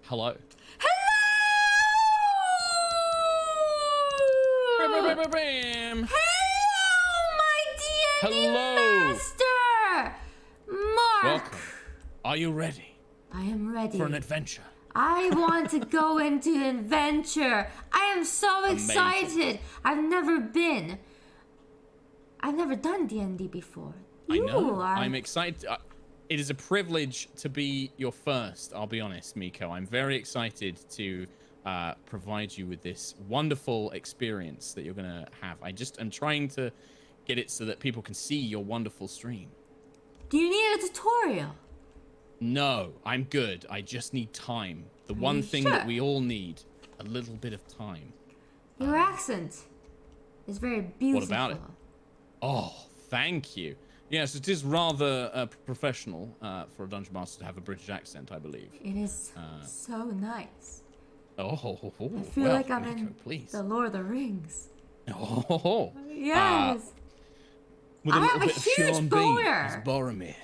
Hello. Hello! Bam. Hello, my D&D Hello. master! Mark! Welcome. Are you ready I am ready. for an adventure? I want to go into adventure. I am so excited. I've never done D&D before. I know. You are... I'm excited. It is a privilege to be your first, I'll be honest, Miko. I'm very excited to provide you with this wonderful experience that you're going to have. I'm trying to get it so that people can see your wonderful stream. Do you need a tutorial? No, I'm good. I just need time. The one thing that we all need, a little bit of time. Your accent is very beautiful. What about it? Oh, thank you. Yes, it is rather professional for a dungeon master to have a British accent, I believe. It is so nice. Oh, I feel like I'm in the Lord of the Rings. Oh, yes. With a I little have a bit of huge Sean boner. Bean as Boromir.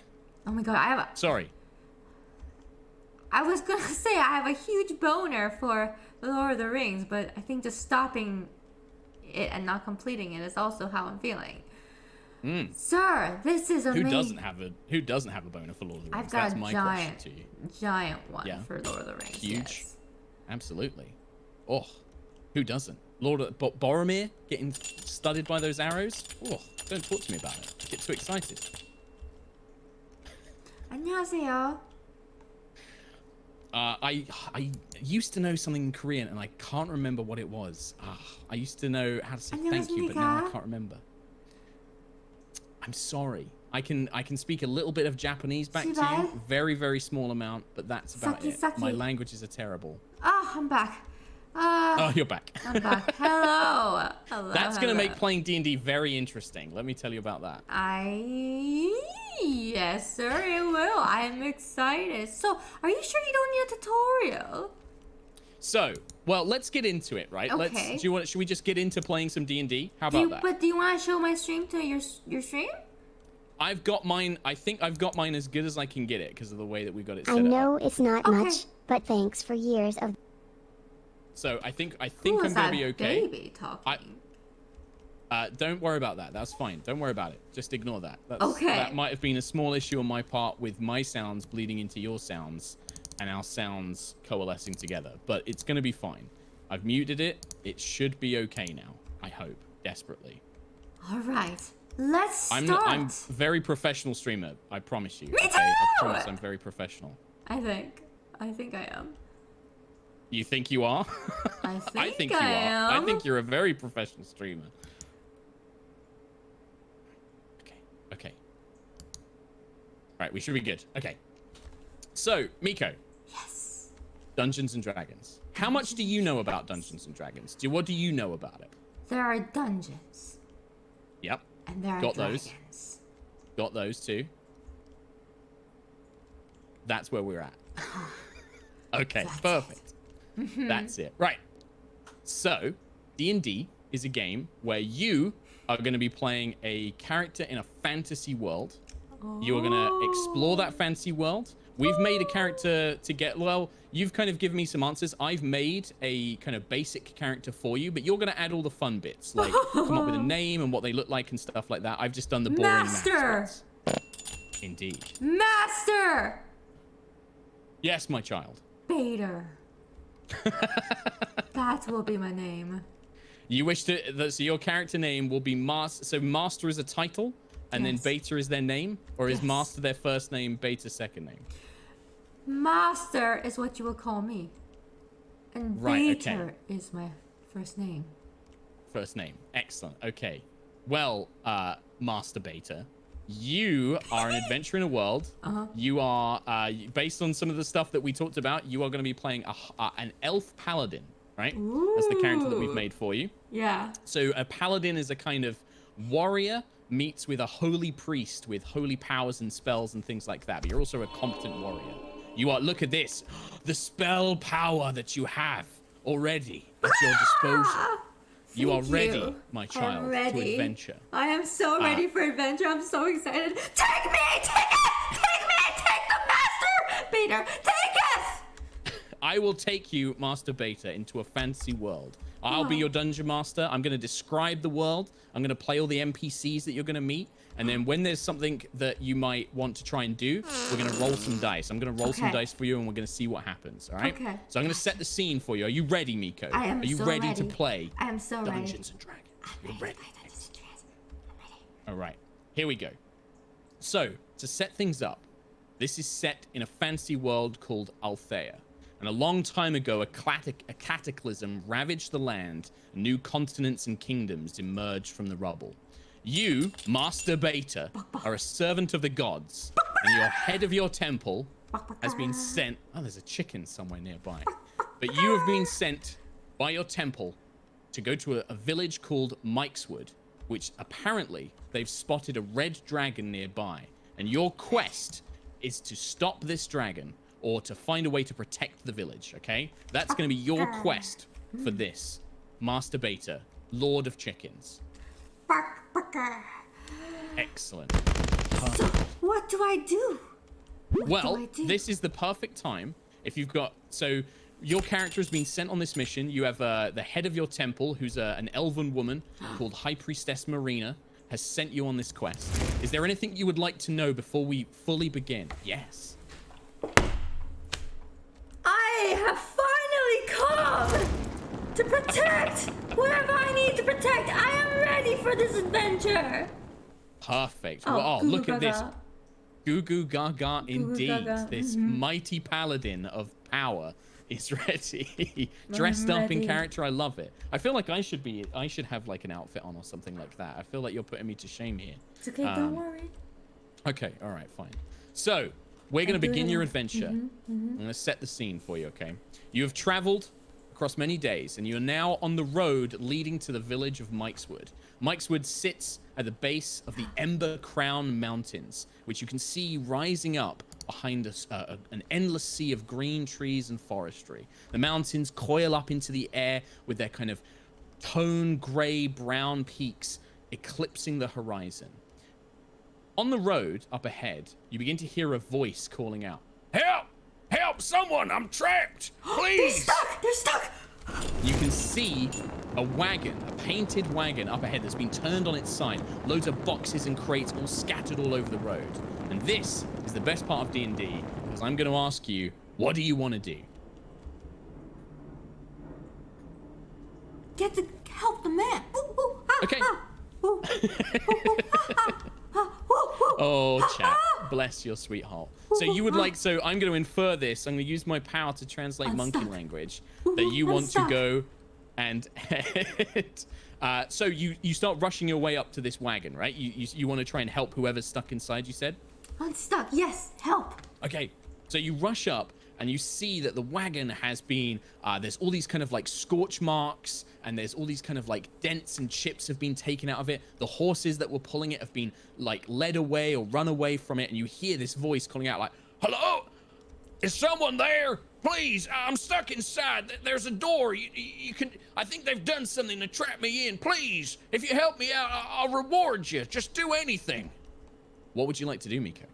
Oh my god, I have a... Sorry. I was gonna say I have a huge boner for the Lord of the Rings, but I think just stopping it and not completing it is also how I'm feeling. Sir, this is amazing. Who doesn't have a boner for Lord of the Rings? I've got That's a my question to you. giant one for Lord of the Rings. Huge. Yes. Absolutely. Oh, who doesn't? Boromir getting studded by those arrows? Oh, don't talk to me about it. I get too excited. 안녕하세요. I used to know something in Korean and I can't remember what it was. I used to know how to say thank you, but now I can't remember. I'm sorry. I can speak a little bit of Japanese back to you. Very, very small amount, but that's about it. My languages are terrible. Oh, I'm back. Oh, you're back. I'm back. Hello. Hello. That's going to make playing D&D very interesting. Let me tell you about that. Yes, sir, it will. I'm excited. So, are you sure you don't need a tutorial? So, well, let's get into it, right? Okay. Should we just get into playing some D&D? How about that? But do you want to show my stream to your stream? I've got mine. I think I've got mine as good as I can get it because of the way that we've got it set up. I know it's not much, but thanks for years of... So I think I'm gonna be okay. Baby talking? Don't worry about that. That's fine. Don't worry about it. Just ignore that. Okay. That might have been a small issue on my part with my sounds bleeding into your sounds and our sounds coalescing together. But it's gonna be fine. I've muted it. It should be okay now. I hope desperately. All right. Let's start. I'm very professional streamer. I promise you. Me too. I promise I'm very professional. I think I am. You think you are? I think you I are. am. I think you're a very professional streamer. Okay. Right, we should be good. Okay. So, Miko. Yes. Dungeons and Dragons. How much do you know about Dungeons and Dragons? What do you know about it? There are dungeons. Yep. And there are dragons. Got those too. That's where we're at. Okay, perfect. That's it. Right. So, D&D is a game where you are going to be playing a character in a fantasy world. You are going to explore that fantasy world. We've made a character to get... Well, you've kind of given me some answers. I've made a kind of basic character for you, but you're going to add all the fun bits, like come up with a name and what they look like and stuff like that. I've just done the boring Master! Indeed. Master! Yes, my child. Bader. That will be my name. You wish to... So your character name will be Master... So Master is a title, and then Beta is their name? Or is Master their first name, Beta second name? Master is what you will call me. And Beta is my first name. First name. Excellent. Okay. Well, Master Beta, you are an adventurer in a world. You are, based on some of the stuff that we talked about, you are going to be playing an elf paladin, right? Ooh. That's the character that we've made for you. Yeah. So a paladin is a kind of warrior meets with a holy priest with holy powers and spells and things like that. But you're also a competent warrior. You are, look at this, the spell power that you have already at your disposal. You are ready, my child, to adventure. I am so ready for adventure. I'm so excited. Take me! Take us! Take me! Take the master! Peter, take us! I will take you, Master Beta, into a fancy world. I'll be your dungeon master. I'm going to describe the world. I'm going to play all the NPCs that you're going to meet. And then when there's something that you might want to try and do, we're going to roll some dice. I'm going to roll some dice for you, and we're going to see what happens. All right? Okay. So I'm going to set the scene for you. Are you ready, Miko? I am. Are you so ready to play I am so ready. Dungeons and Dragons? You're ready. Dungeons and Dragons. I'm ready. All right. Here we go. So, to set things up, this is set in a fancy world called Althea. And a long time ago, a cataclysm ravaged the land, and new continents and kingdoms emerged from the rubble. You, Master Beta, are a servant of the gods, and your head of your temple has been sent... Oh, there's a chicken somewhere nearby. But you have been sent by your temple to go to a village called Mikeswood, which apparently they've spotted a red dragon nearby. And your quest is to stop this dragon or to find a way to protect the village, okay? That's going to be your quest for this. Master Beta, Lord of Chickens. Excellent. So, what do I do? This is the perfect time. If you've got... So, your character has been sent on this mission. You have the head of your temple, who's an elven woman called High Priestess Marina, has sent you on this quest. Is there anything you would like to know before we fully begin? Yes. I have finally come to protect whoever I need to protect. I am ready for this adventure. Perfect. Oh, look at this. Goo goo gaga indeed. Gaga. This mighty paladin of power is ready. Dressed up in character. I love it. I feel like I should have like an outfit on or something like that. I feel like you're putting me to shame here. It's okay, don't worry. Okay, all right, fine. So, we're going to begin your adventure. I'm going to set the scene for you, okay? You have traveled across many days, and you're now on the road leading to the village of Mikeswood. Mikeswood sits at the base of the Ember Crown Mountains, which you can see rising up behind us, an endless sea of green trees and forestry. The mountains coil up into the air with their kind of tone gray brown peaks eclipsing the horizon. On the road up ahead, you begin to hear a voice calling out, "Help! Help! Someone! I'm trapped! Please!" They're stuck! You can see a wagon, a painted wagon up ahead that's been turned on its side. Loads of boxes and crates all scattered all over the road. And this is the best part of D&D, because I'm going to ask you, what do you want to do? Help the man. Okay. Oh, chat. Bless your sweetheart. So you would like... So I'm going to infer this. I'm going to use my power to translate monkey language. That you want to go and head... so you start rushing your way up to this wagon, right? You want to try and help whoever's stuck inside, you said? Unstuck. Yes, help. Okay. So you rush up and you see that the wagon has been... there's all these kind of like scorch marks, and there's all these kind of like dents and chips have been taken out of it. The horses that were pulling it have been like led away or run away from it, and you hear this voice calling out like, "Hello? Is someone there? Please, I'm stuck inside. There's a door. You can... I think they've done something to trap me in. Please, if you help me out, I'll reward you. Just do anything." What would you like to do, Miko?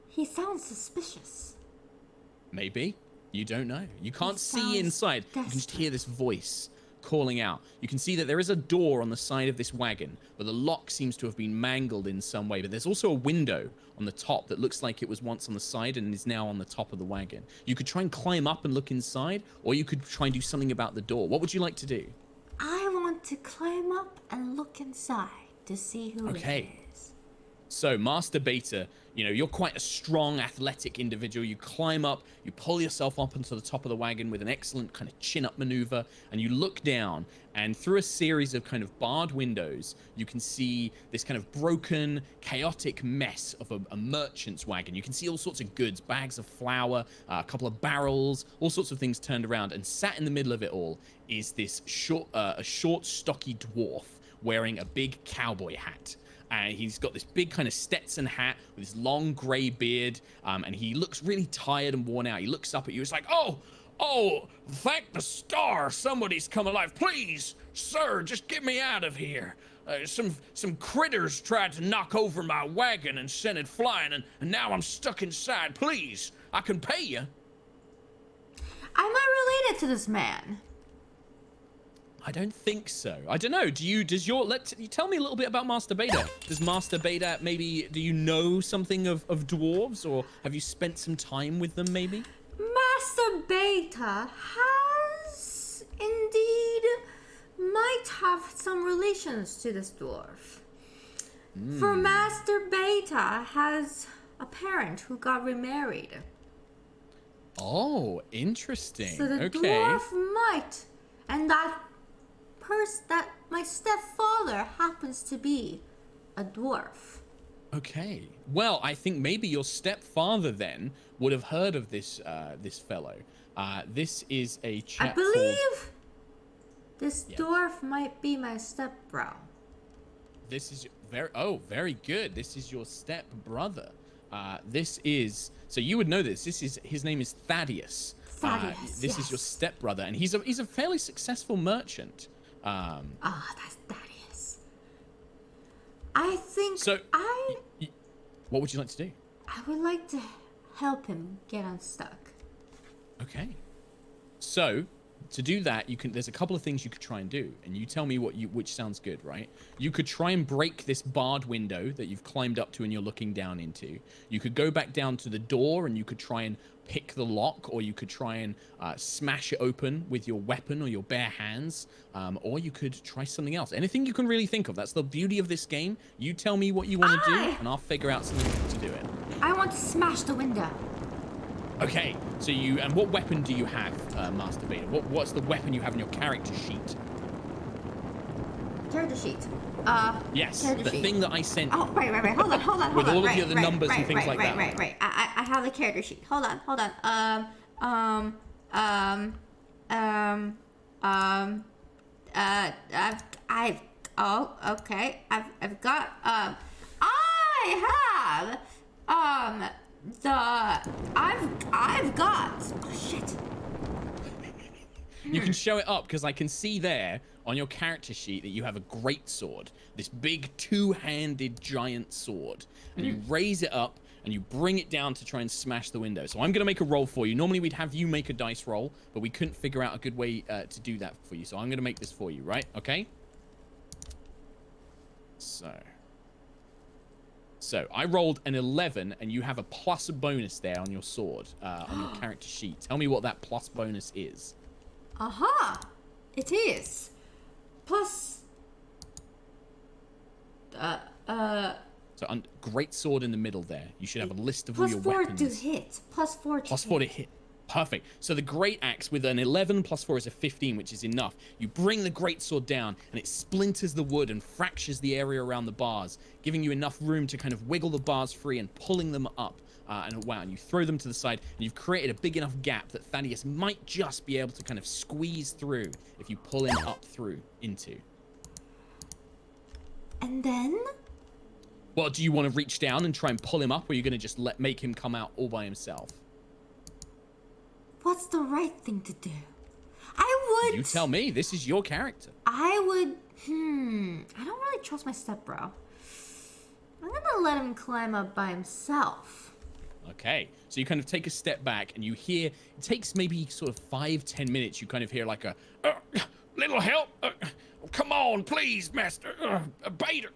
He sounds suspicious. Maybe. You don't know. You can't see inside. You can just hear this voice calling out. You can see that there is a door on the side of this wagon, but the lock seems to have been mangled in some way. But there's also a window on the top that looks like it was once on the side and is now on the top of the wagon. You could try and climb up and look inside, or you could try and do something about the door. What would you like to do? I want to climb up and look inside to see who it is. So, Master Beta, you know, you're quite a strong, athletic individual. You climb up, you pull yourself up onto the top of the wagon with an excellent kind of chin-up maneuver, and you look down, and through a series of kind of barred windows, you can see this kind of broken, chaotic mess of a merchant's wagon. You can see all sorts of goods, bags of flour, a couple of barrels, all sorts of things turned around, and sat in the middle of it all is this short, stocky dwarf wearing a big cowboy hat. And he's got this big kind of Stetson hat with this long gray beard, and he looks really tired and worn out. He looks up at you. It's like, oh, thank the star, somebody's come alive. Please, sir, just get me out of here. Some critters tried to knock over my wagon and sent it flying, and now I'm stuck inside. Please, I can pay you. I'm not related to this man. I don't think so. I don't know. Does your tell me a little bit about Master Beta? Does Master Beta do you know something of dwarves, or have you spent some time with them maybe? Master Beta has indeed might have some relations to this dwarf. For Master Beta has a parent who got remarried. Oh, interesting. So the dwarf might, and that my stepfather happens to be a dwarf. Okay. Well, I think maybe your stepfather then would have heard of this this fellow. This is a chap I believe this dwarf might be my stepbro. This is very good. This is your stepbrother. This is, so you would know this. His name is Thaddeus. This is your stepbrother, and he's a fairly successful merchant. That's Thaddeus. I think what would you like to do? I would like to help him get unstuck. Okay. So to do that, there's a couple of things you could try and do, and you tell me which sounds good, right? You could try and break this barred window that you've climbed up to and you're looking down into. You could go back down to the door and you could try and pick the lock, or you could try and smash it open with your weapon or your bare hands, or you could try something else. Anything you can really think of. That's the beauty of this game. You tell me what you want to do, and I'll figure out something to do it. I want to smash the window. Okay, so and what weapon do you have, Master Beta? What's the weapon you have in your character sheet? Character sheet. Yes, the thing that I sent you. Oh, right. Hold on. With all of the other numbers and things like that. Right. I have the character sheet. Hold on. Okay. I've got, I've got, oh shit. You can show it up because I can see there on your character sheet that you have a great sword, this big two-handed giant sword, and you raise it up and you bring it down to try and smash the window. So I'm going to make a roll for you. Normally we'd have you make a dice roll, but we couldn't figure out a good way to do that for you. So I'm going to make this for you, right? Okay? So I rolled an 11, and you have a plus bonus there on your sword, on your character sheet. Tell me what that plus bonus is. Aha! It is. Plus... So great sword in the middle there. You should have a list of all your weapons. Plus 4 to hit. Plus 4 to hit. Perfect. So the great axe with an 11 plus 4 is a 15, which is enough. You bring the great sword down, and it splinters the wood and fractures the area around the bars, giving you enough room to kind of wiggle the bars free and pulling them up. And you throw them to the side, and you've created a big enough gap that Thaddeus might just be able to kind of squeeze through if you pull him up through into. And then? Well, do you want to reach down and try and pull him up, or are you going to just make him come out all by himself? What's the right thing to do? I would... You tell me. This is your character. I would... I don't really trust my stepbro. I'm gonna let him climb up by himself. Okay. So you kind of take a step back, and you hear... It takes maybe sort of 5-10 minutes. You kind of hear like a... little help? Come on, please, Master. Beta.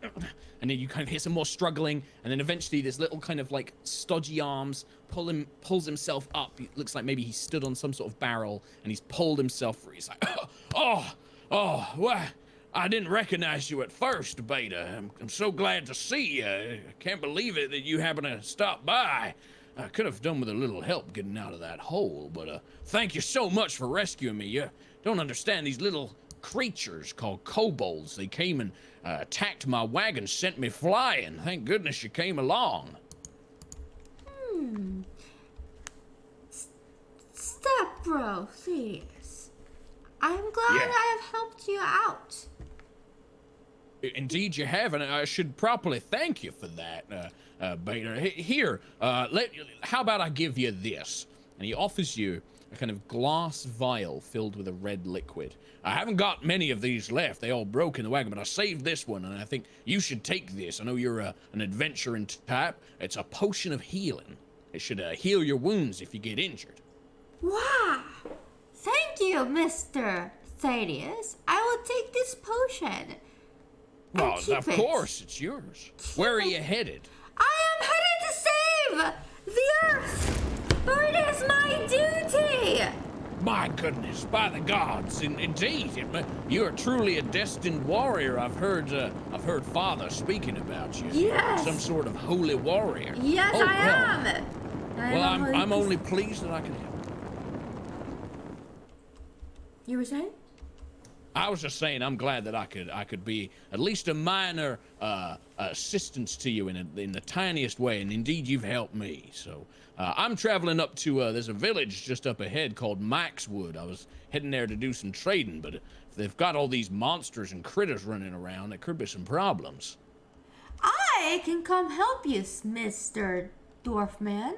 And then you kind of hear some more struggling, and then eventually this little kind of like stodgy arms pulls himself up. It looks like maybe he stood on some sort of barrel, and he's pulled himself free. He's like, well, I didn't recognize you at first, Beta. I'm so glad to see you. I can't believe it that you happen to stop by. I could have done with a little help getting out of that hole, but thank you so much for rescuing me. You don't understand, these little creatures called kobolds. They came and attacked my wagon, sent me flying. Thank goodness you came along. Stepbro, please. I'm glad I have helped you out. Indeed you have, and I should properly thank you for that, Beta. Here, how about I give you this? And he offers you a kind of glass vial filled with a red liquid. I haven't got many of these left. They all broke in the wagon, but I saved this one, and I think you should take this. I know you're an adventuring type. It's a potion of healing. It should heal your wounds if you get injured. Wow! Thank you, Mr. Thaddeus. I will take this potion. Well, of course, it's yours. Where are you headed? I am headed to save the Earth, for it is my duty. My goodness, by the gods, indeed, you are truly a destined warrior. I've heard Father speaking about you. Yes. Some sort of holy warrior. Yes, Oh, I am. Well, I'm only pleased that I can help. You were saying? I was just saying, I'm glad that I could be at least a minor assistance to you in the tiniest way, and indeed you've helped me. So I'm traveling up to there's a village just up ahead called Maxwood. I was heading there to do some trading, but if they've got all these monsters and critters running around, there could be some problems. I can come help you, Mr. Dwarf Man.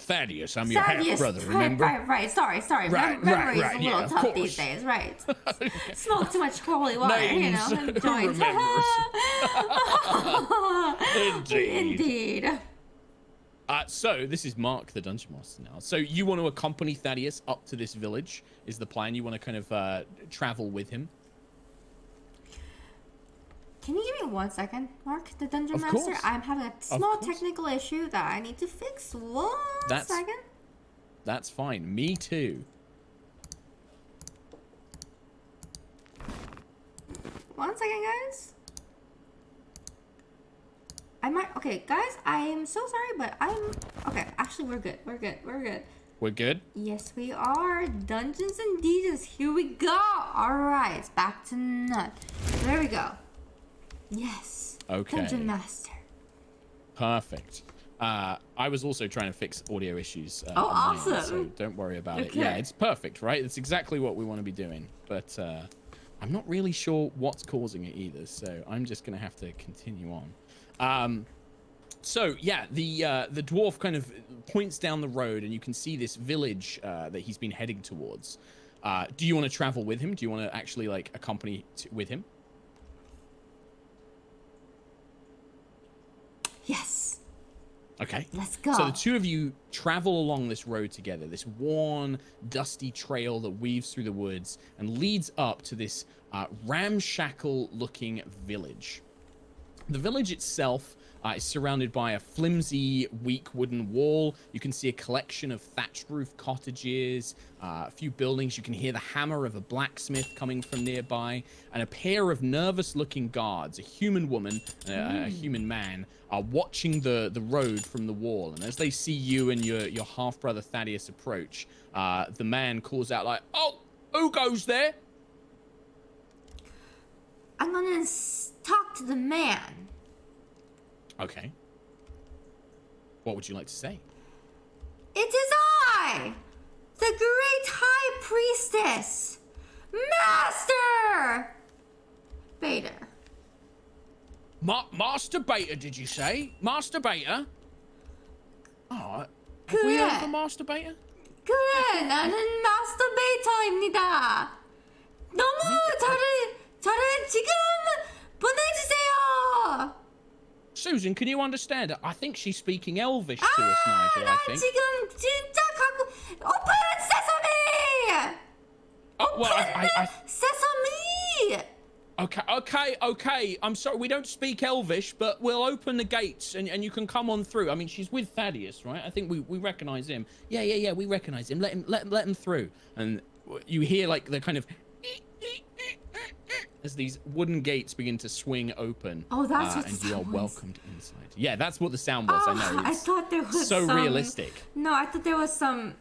Thaddeus, I'm your half-brother, remember? Right. Sorry. Memory's a little tough these days, right? Smoke too much holy water, Names, and who joints. Indeed. So this is Mark, the Dungeon Master now. So you want to accompany Thaddeus up to this village, is the plan? You want to kind of travel with him? Can you give me 1 second, Mark, the Dungeon Of Master? course. I'm having a small technical issue that I need to fix. One second. That's fine. Me too. 1 second, guys. Okay, guys, I am so sorry, but okay, actually, we're good. We're good? Yes, we are. Dungeons and Degens, here we go. All right, back to none. There we go. Yes. Okay. Dungeon Master. Perfect. I was also trying to fix audio issues. Awesome. End, so don't worry about it. Okay. Yeah, it's perfect, right? It's exactly what we want to be doing. But I'm not really sure what's causing it either, so I'm just going to have to continue on. So yeah, the dwarf kind of points down the road, and you can see this village that he's been heading towards. Do you want to travel with him? Do you want to actually like accompany with him? Yes. Okay. Let's go. So the two of you travel along this road together, this worn, dusty trail that weaves through the woods and leads up to this ramshackle-looking village. The village itself is surrounded by a flimsy, weak wooden wall. You can see a collection of thatched roof cottages, a few buildings. You can hear the hammer of a blacksmith coming from nearby, and a pair of nervous-looking guards, a human woman and a human man, are watching the road from the wall. And as they see you and your half-brother Thaddeus approach, the man calls out like, "Oh, who goes there?" I'm gonna talk to the man. Okay. What would you like to say? It is I, the great high priestess, Master Bader. Master Bader, did you say? Master Bader? Oh, have we heard of Master Bader? 그래, 나는 마스터 베이터입니다. 너무 저를 지금 보내주세요. Susan, can you understand her? I think she's speaking Elvish to us, Nigel, I 난 think. 지금 진짜 open sesame. Well, Sesame. Okay. I'm sorry, we don't speak Elvish, but we'll open the gates and you can come on through. I mean, she's with Thaddeus, right? I think we recognize him. Yeah, we recognize him. Let him through. And you hear like the kind of as these wooden gates begin to swing open. Oh, that's what and the you are sound was. welcomed inside. Yeah, that's what the sound was. I know. I thought there was so some, realistic. No, I thought there was some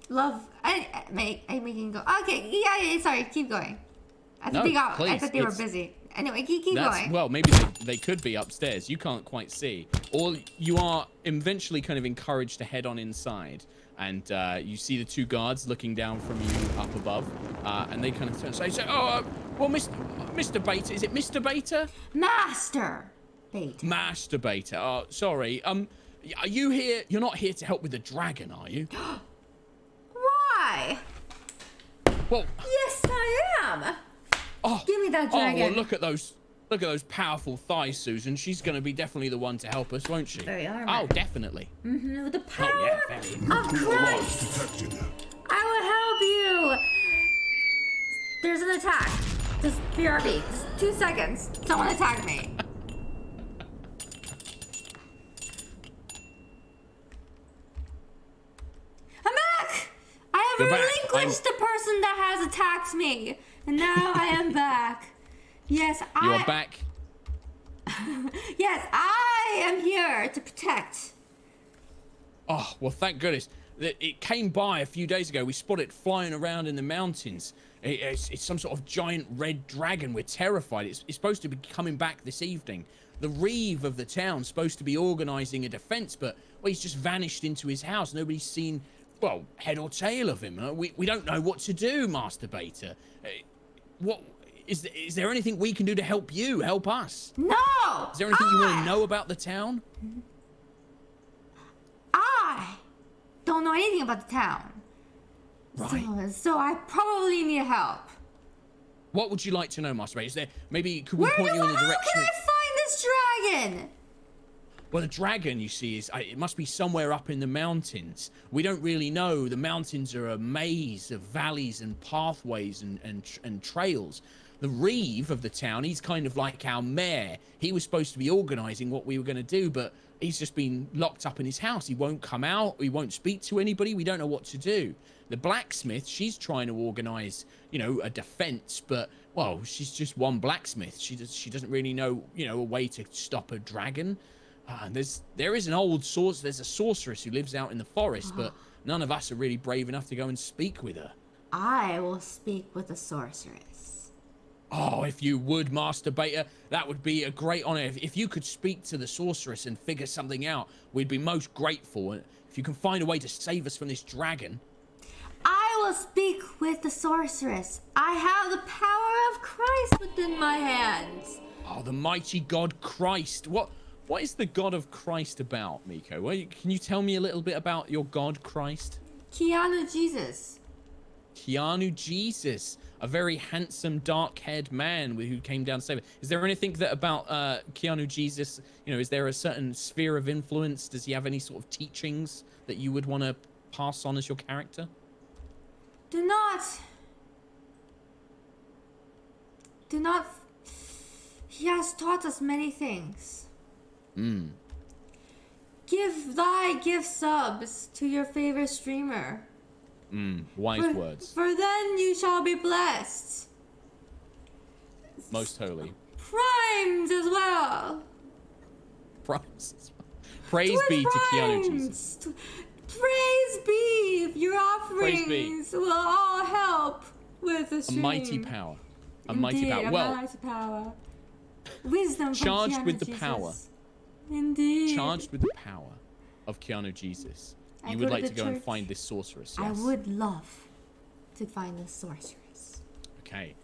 love. I'm making go. Okay, yeah. Sorry, keep going. I thought I thought they were busy. Anyway, keep going. Well, maybe they could be upstairs. You can't quite see. Or you are eventually kind of encouraged to head on inside. And you see the two guards looking down from you up above. And they kind of turn and say, well, Mr. Bater, is it Mr. Bater? Master Bater. Master Bater. Oh, sorry. Are you here? You're not here to help with the dragon, are you? Well. Yes, I am. Oh. Give me that dragon. Oh, well, look at those powerful thighs, Susan. She's going to be definitely the one to help us, won't she? Very armored. Oh, definitely. With the power very. of Christ, I will help you. There's an attack. Just BRB. Just 2 seconds. Someone attack me. I'm back. I have relinquished the person that has attacked me, and now I am back. Yes, You are back. Yes, I am here to protect. Oh, well, thank goodness. It came by a few days ago. We spotted it flying around in the mountains. It's some sort of giant red dragon. We're terrified. It's supposed to be coming back this evening. The reeve of the town's supposed to be organizing a defense, but well, he's just vanished into his house. Nobody's seen, well, head or tail of him. We don't know what to do, Master Beta. What... Is there anything we can do to help you, help us? No! Is there anything you want to know about the town? I don't know anything about the town. Right. So I probably need help. What would you like to know, Master Beta? Is there, maybe could we point you in the direction? How can I find this dragon? Well, the dragon, you see, it must be somewhere up in the mountains. We don't really know. The mountains are a maze of valleys and pathways and trails. The reeve of the town, he's kind of like our mayor. He was supposed to be organizing what we were going to do, but he's just been locked up in his house. He won't come out. He won't speak to anybody. We don't know what to do. The blacksmith, she's trying to organize, a defense, but, well, she's just one blacksmith. She doesn't really know, a way to stop a dragon. There is an old there's a sorceress who lives out in the forest, but none of us are really brave enough to go and speak with her. I will speak with the sorceress. Oh, if you would, Master Beta, that would be a great honor. If you could speak to the sorceress and figure something out, we'd be most grateful. If you can find a way to save us from this dragon. I will speak with the sorceress. I have the power of Christ within my hands. Oh, the mighty God Christ. What is the God of Christ about, Miko? Can you tell me a little bit about your God Christ? Keanu Jesus. Keanu Jesus, a very handsome, dark-haired man who came down to save it. Is there anything that about Keanu Jesus, is there a certain sphere of influence? Does he have any sort of teachings that you would want to pass on as your character? Do not. He has taught us many things. Give subs to your favorite streamer. Wise words. For then you shall be blessed. Most holy. Primes as well. Primes as well. Praise be to Keanu Jesus. Praise be. Your offerings will all help with the stream. A mighty power. A Indeed, mighty power. Well, mighty power. Wisdom from charged Keanu with the Jesus. power. Indeed. Charged with the power of Keanu Jesus. You would like to go and find this sorceress, yes? I would love to find this sorceress. Okay.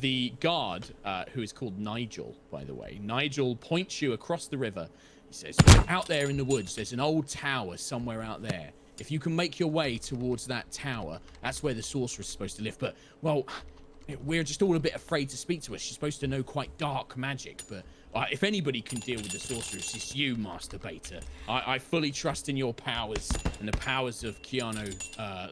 The guard, who is called Nigel, by the way, Nigel points you across the river. He says, out there in the woods, there's an old tower somewhere out there. If you can make your way towards that tower, that's where the sorceress is supposed to live. But, well, we're just all a bit afraid to speak to her. She's supposed to know quite dark magic, but if anybody can deal with the sorceress, it's you, Master Beta. I fully trust in your powers and the powers of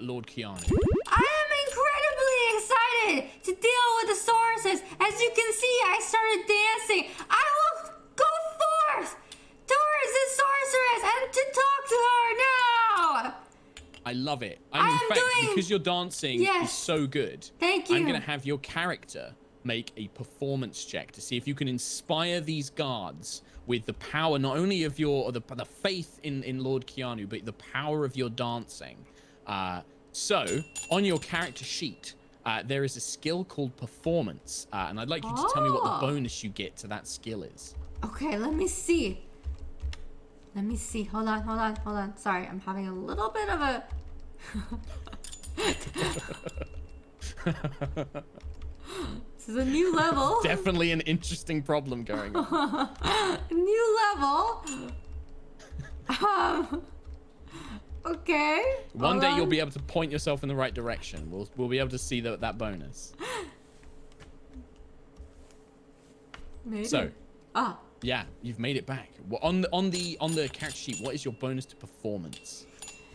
Lord Keanu. I am incredibly excited to deal with the sorceress. As you can see, I started dancing. I will go forth towards the sorceress and to talk to her now. I love it. In fact, because your dancing is so good, thank you. I'm going to have your character make a performance check to see if you can inspire these guards with the power not only of the faith in Lord Keanu, but the power of your dancing. So on your character sheet, there is a skill called performance, and I'd like you to tell me what the bonus you get to that skill is. Okay, let me see. Hold on. Sorry, I'm having a little bit of a... This is a new level. Definitely an interesting problem going on. New level. Okay. One day you'll be able to point yourself in the right direction. We'll be able to see that bonus. Maybe. So, yeah, you've made it back. Well, on the character sheet, what is your bonus to performance,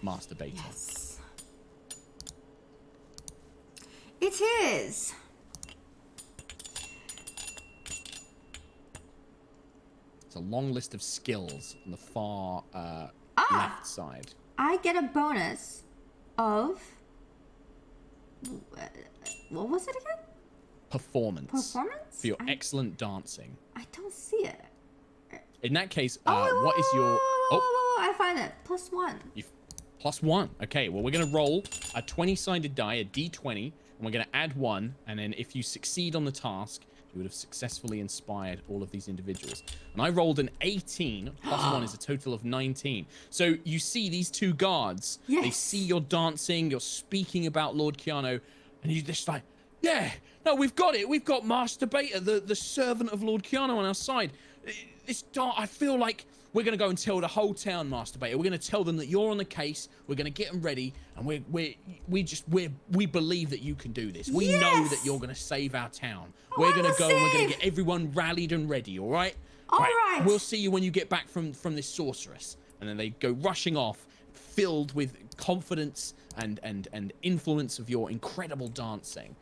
masturbator? Yes. It is. It's a long list of skills on the far left side. I get a bonus of what was it again? Performance. Performance? For your excellent dancing. I don't see it. In that case, Oh, what is your... I find it. +1. +1. Okay, well, we're going to roll a 20-sided die, a d20, and we're going to add 1, and then if you succeed on the task, you would have successfully inspired all of these individuals. And I rolled an 18, +1 is a total of 19. So you see these two guards, they see you're dancing, you're speaking about Lord Keanu, and you're just like, yeah, no, we've got it. We've got Masturbator, the servant of Lord Keanu on our side. I feel like we're going to go and tell the whole town, Masturbator. We're going to tell them that you're on the case. We're going to get them ready, and we believe that you can do this. We know that you're going to save our town. We're going to go and we're going to get everyone rallied and ready, all right? All right. We'll see you when you get back from this sorceress. And then they go rushing off, filled with confidence and influence of your incredible dancing,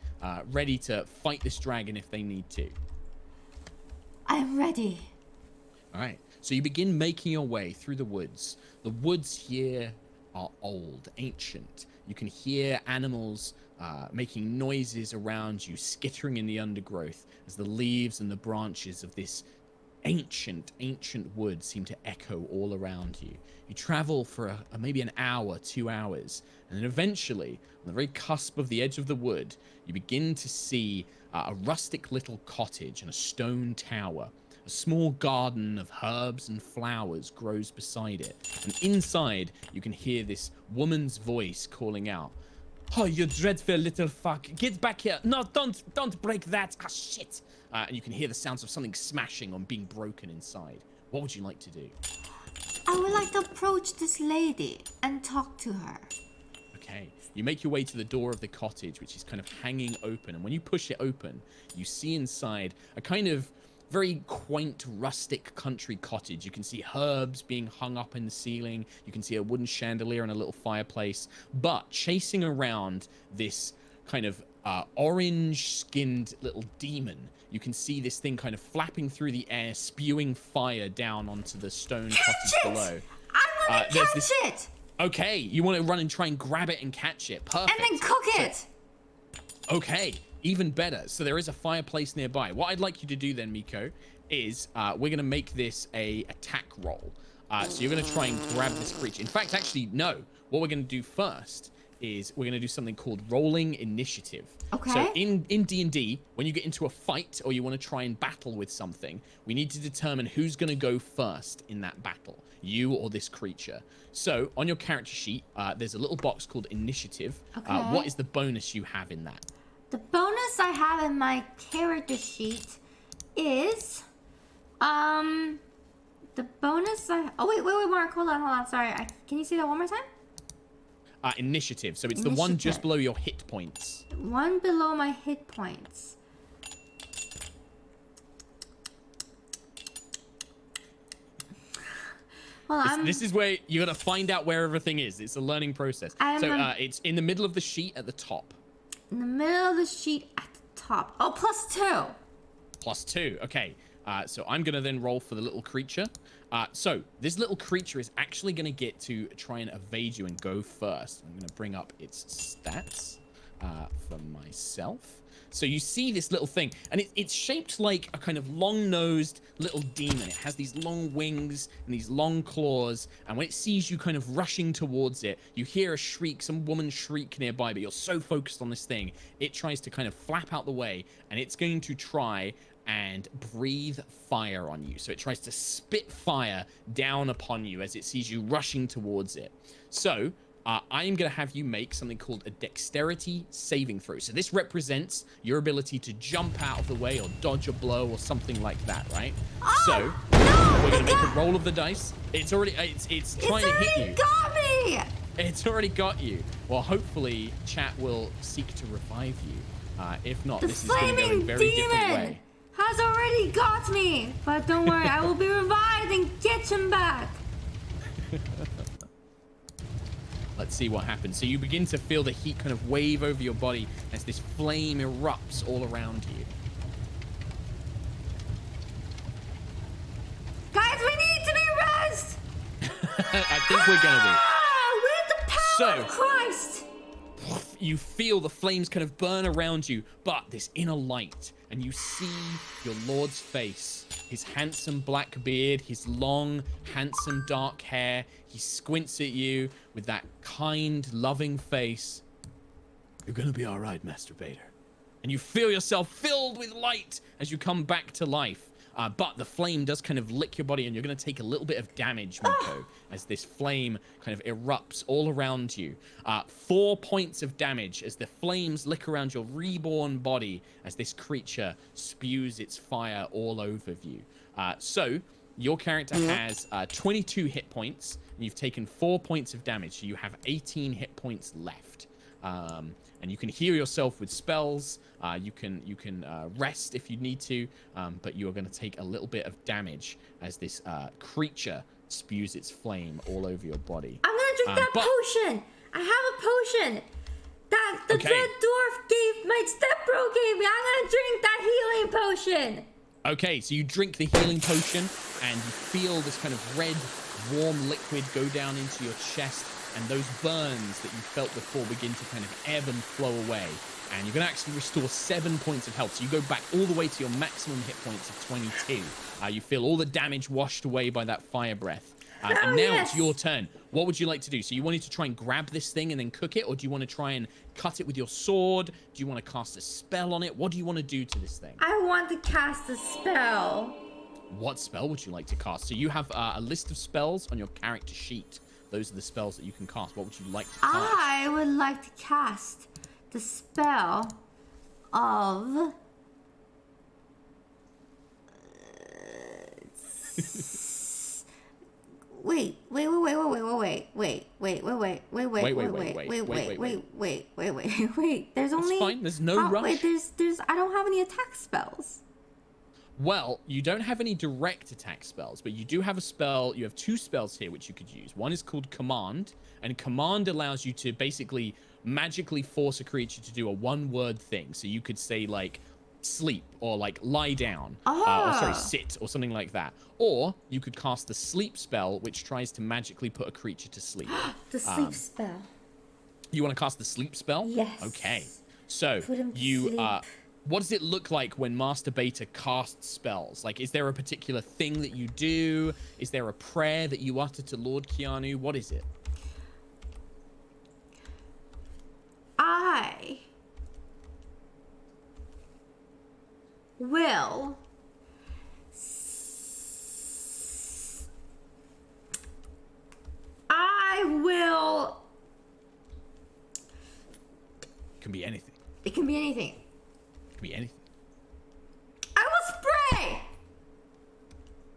ready to fight this dragon if they need to. I'm ready. All right. So you begin making your way through the woods. The woods here are old, ancient. You can hear animals making noises around you, skittering in the undergrowth as the leaves and the branches of this ancient wood seem to echo all around you. You travel for maybe an hour, 2 hours, and then eventually, on the very cusp of the edge of the wood, you begin to see a rustic little cottage and a stone tower. A small garden of herbs and flowers grows beside it, and inside you can hear this woman's voice calling out, "Oh, you dreadful little fuck! Get back here! No, don't break that! Ah, shit!" And you can hear the sounds of something smashing or being broken inside. What would you like to do? I would like to approach this lady and talk to her. Okay, you make your way to the door of the cottage, which is kind of hanging open, and when you push it open, you see inside a kind of very quaint, rustic country cottage. You can see herbs being hung up in the ceiling. You can see a wooden chandelier and a little fireplace. But chasing around this kind of orange-skinned little demon, you can see this thing kind of flapping through the air, spewing fire down onto the stone cottage below. I want to catch it! Okay, you want to run and try and grab it and catch it. Perfect. And then cook it! Okay. Even better. So there is a fireplace nearby. What I'd like you to do then, Miko, is we're going to make this a attack roll. So you're going to try and grab this creature. In fact, actually, no. What we're going to do first is we're going to do something called rolling initiative. Okay. So in D&D, when you get into a fight or you want to try and battle with something, we need to determine who's going to go first in that battle, you or this creature. So on your character sheet, there's a little box called initiative. Okay. What is the bonus you have in that? The bonus I have in my character sheet is, the bonus oh wait, Mark, hold on, sorry. Can you say that one more time? Initiative. So it's the one just below your hit points. One below my hit points. Well, this is where you're gonna find out where everything is. It's a learning process. It's in the middle of the sheet at the top. In the middle of the sheet at the top. Oh, +2. +2. Okay. So I'm going to then roll for the little creature. So this little creature is actually going to get to try and evade you and go first. I'm going to bring up its stats for myself. So you see this little thing, and it's shaped like a kind of long-nosed little demon. It has these long wings and these long claws, and when it sees you kind of rushing towards it, you hear a shriek, some woman shriek nearby, but you're so focused on this thing, it tries to kind of flap out the way, and it's going to try and breathe fire on you. So it tries to spit fire down upon you as it sees you rushing towards it. So I am going to have you make something called a Dexterity Saving throw. So this represents your ability to jump out of the way or dodge a blow or something like that, right? So we're going to make a roll of the dice. It's already, it's trying to hit you. Got me! It's already got you. Well, hopefully, chat will seek to revive you. If not, this is going to go in a very different way. Has already got me, but don't worry, I will be revived and get him back. Let's see what happens. So you begin to feel the heat kind of wave over your body as this flame erupts all around you. Guys, we need to be rest. I think we're gonna be. With the power of Christ. You feel the flames kind of burn around you, but this inner light, and you see your Lord's face, his handsome black beard, his long, handsome dark hair. He squints at you with that kind, loving face. You're gonna be all right, masturbator. And you feel yourself filled with light as you come back to life. But the flame does kind of lick your body, and you're going to take a little bit of damage, Miko, as this flame kind of erupts all around you. 4 points of damage as the flames lick around your reborn body as this creature spews its fire all over you. So your character has 22 hit points, and you've taken 4 points of damage, so you have 18 hit points left. And you can heal yourself with spells. You can rest if you need to, but you are going to take a little bit of damage as this creature spews its flame all over your body. I'm gonna drink that potion. I have a potion that the Dread Dwarf gave, my stepbro gave me. I'm gonna drink that healing potion. Okay, so you drink the healing potion, and you feel this kind of red, warm liquid go down into your chest. And those burns that you felt before begin to kind of ebb and flow away. And you're going to actually restore 7 points of health. So you go back all the way to your maximum hit points of 22. You feel all the damage washed away by that fire breath. And now it's your turn. What would you like to do? So you wanted to try and grab this thing and then cook it? Or do you want to try and cut it with your sword? Do you want to cast a spell on it? What do you want to do to this thing? I want to cast a spell. What spell would you like to cast? So you have a list of spells on your character sheet. Those are the spells that you can cast. What would you like to cast? I would like to cast the spell of... Wait. There's only... It's fine. There's no rush. Wait, there's... I don't have any attack spells. Well, you don't have any direct attack spells, but you do have a spell. You have 2 spells here which you could use. One is called Command, and Command allows you to basically magically force a creature to do a 1-word thing. So you could say, like, sleep, or like lie down, or sorry, sit, or something like that. Or you could cast the sleep spell, which tries to magically put a creature to sleep. The sleep spell. You want to cast the sleep spell? Yes. Okay. So Put him to you sleep. What does it look like when Masturbator casts spells? Like, is there a particular thing that you do? Is there a prayer that you utter to Lord Keanu? What is it? I will It can be anything. It can be anything. It can be anything. I will spray.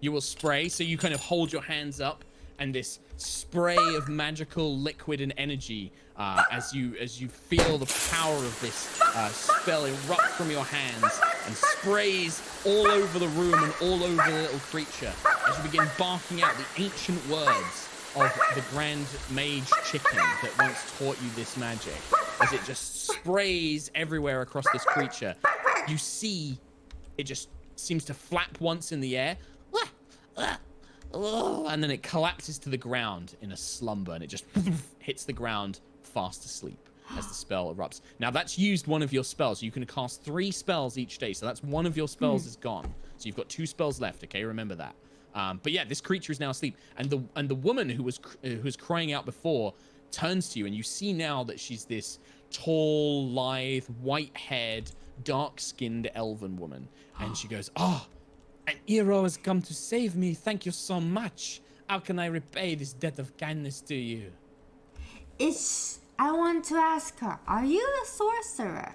You will spray, so you kind of hold your hands up, and this spray of magical liquid and energy, as you feel the power of this spell erupt from your hands and sprays all over the room and all over the little creature as you begin barking out the ancient words of the Grand Mage Chicken that once taught you this magic. As it just sprays everywhere across this creature, you see it just seems to flap once in the air, and then it collapses to the ground in a slumber, and it just hits the ground fast asleep as the spell erupts. Now that's used one of your spells. You can cast 3 spells each day, so that's one of your spells is gone. So you've got 2 spells left. Okay, remember that. But yeah, this creature is now asleep, and the woman who was crying out before turns to you, and you see now that she's this tall, lithe, white-haired, dark-skinned elven woman, and she goes, "Oh, an hero has come to save me. Thank you so much. How can I repay this debt of kindness to you?" I want to ask her, are you a sorcerer?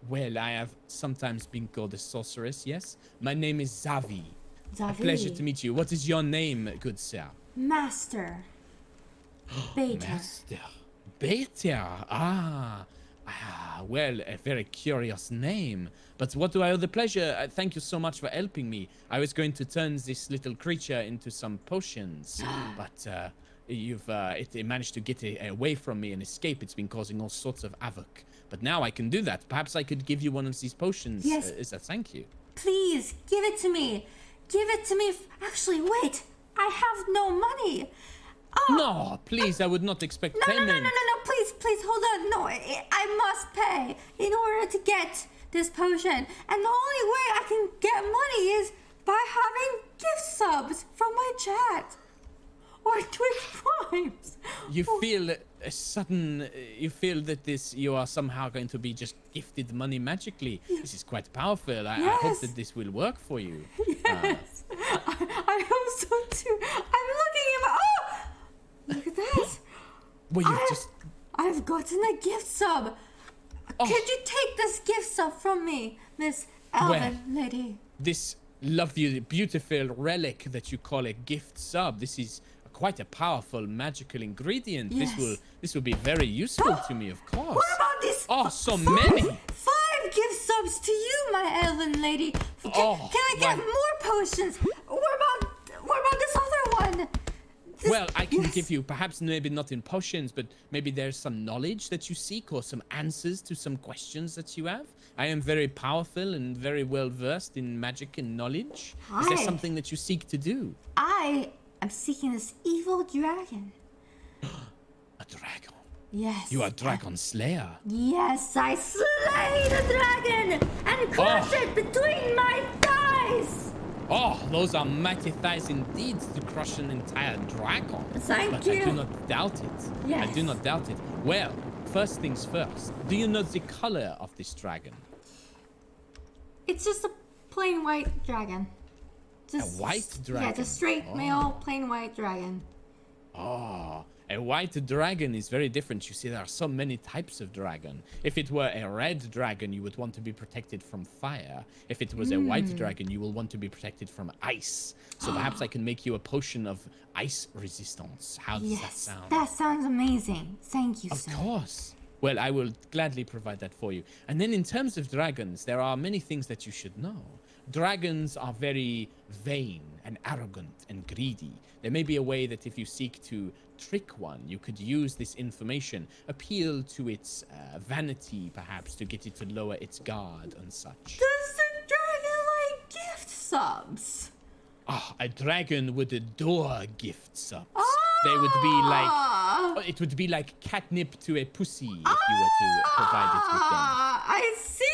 Well, I have sometimes been called a sorceress, yes. My name is Zavi. Zavi. A pleasure to meet you. What is your name, good sir? Master. Beta. Master. Beta. Well, a very curious name. But what do I owe the pleasure? Thank you so much for helping me. I was going to turn this little creature into some potions, but it managed to get away from me and escape. It's been causing all sorts of havoc. But now I can do that. Perhaps I could give you one of these potions. Yes. As a thank you. Please, give it to me. Give it to me. Actually, wait. I have no money. Oh, No, please, I would not expect payment. No. Please, hold on. No, I must pay in order to get this potion. And the only way I can get money is by having gift subs from my chat. Or Twitch Primes. You feel you feel that you are somehow going to be just gifted money magically. This is quite powerful. I hope that this will work for you. Yes. I hope so too. I'm looking at my... Oh! Look at that. Well, I've gotten a gift sub. Oh. Could you take this gift sub from me, Miss Elven lady? This lovely, beautiful relic that you call a gift sub. This is quite a powerful magical ingredient. Yes. This will be very useful to me, of course. What about this? Oh, so many. 5 gift subs to you, my Elven lady. Can I get more potions? What about this other one? Well, I can give you, perhaps maybe not in potions, but maybe there's some knowledge that you seek or some answers to some questions that you have. I am very powerful and very well versed in magic and knowledge. Is there something that you seek to do? I am seeking this evil dragon. A dragon? Yes. You are Dragon Slayer. Yes, I slay the dragon and crush it between my thighs. Oh, those are mighty thighs indeed to crush an entire dragon. Thank you. I do not doubt it. Yes. I do not doubt it. Well, first things first. Do you know the color of this dragon? It's just a plain white dragon. Just, A white dragon? Yeah, just straight male, plain white dragon. Oh, a white dragon is very different. You see, there are so many types of dragon. If it were a red dragon, you would want to be protected from fire. If it was a white dragon, you will want to be protected from ice. So perhaps I can make you a potion of ice resistance. How does that sound? That sounds amazing. Thank you, Of sir. course. Well, I will gladly provide that for you. And then in terms of dragons, there are many things that you should know. Dragons are very vain and arrogant and greedy. There may be a way that if you seek to trick one, you could use this information, appeal to its vanity, perhaps, to get it to lower its guard and such. Does the dragon like gift subs? A dragon would adore gift subs. They would be like, it would be like catnip to a pussy if you were to provide it with them. I see.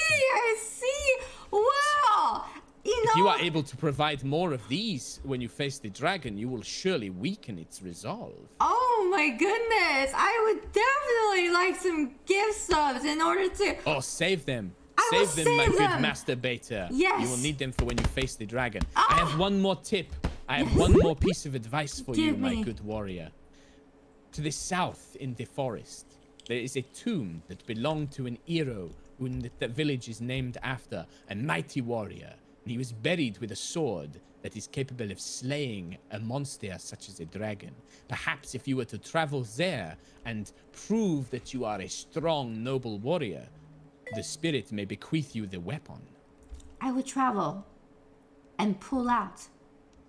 Wow. If you are able to provide more of these when you face the dragon, you will surely weaken its resolve. Oh my goodness. I would definitely like some gift subs in order to... Oh, save them. I will Save them, my save good them. Master Beta. Yes. You will need them for when you face the dragon. I have one more tip. I have one more piece of advice for you, Give my me. good warrior. To the south in the forest, there is a tomb that belonged to an hero who the village is named after, a mighty warrior. And he was buried with a sword that is capable of slaying a monster such as a dragon. Perhaps if you were to travel there and prove that you are a strong, noble warrior, the spirit may bequeath you the weapon. I would travel and pull out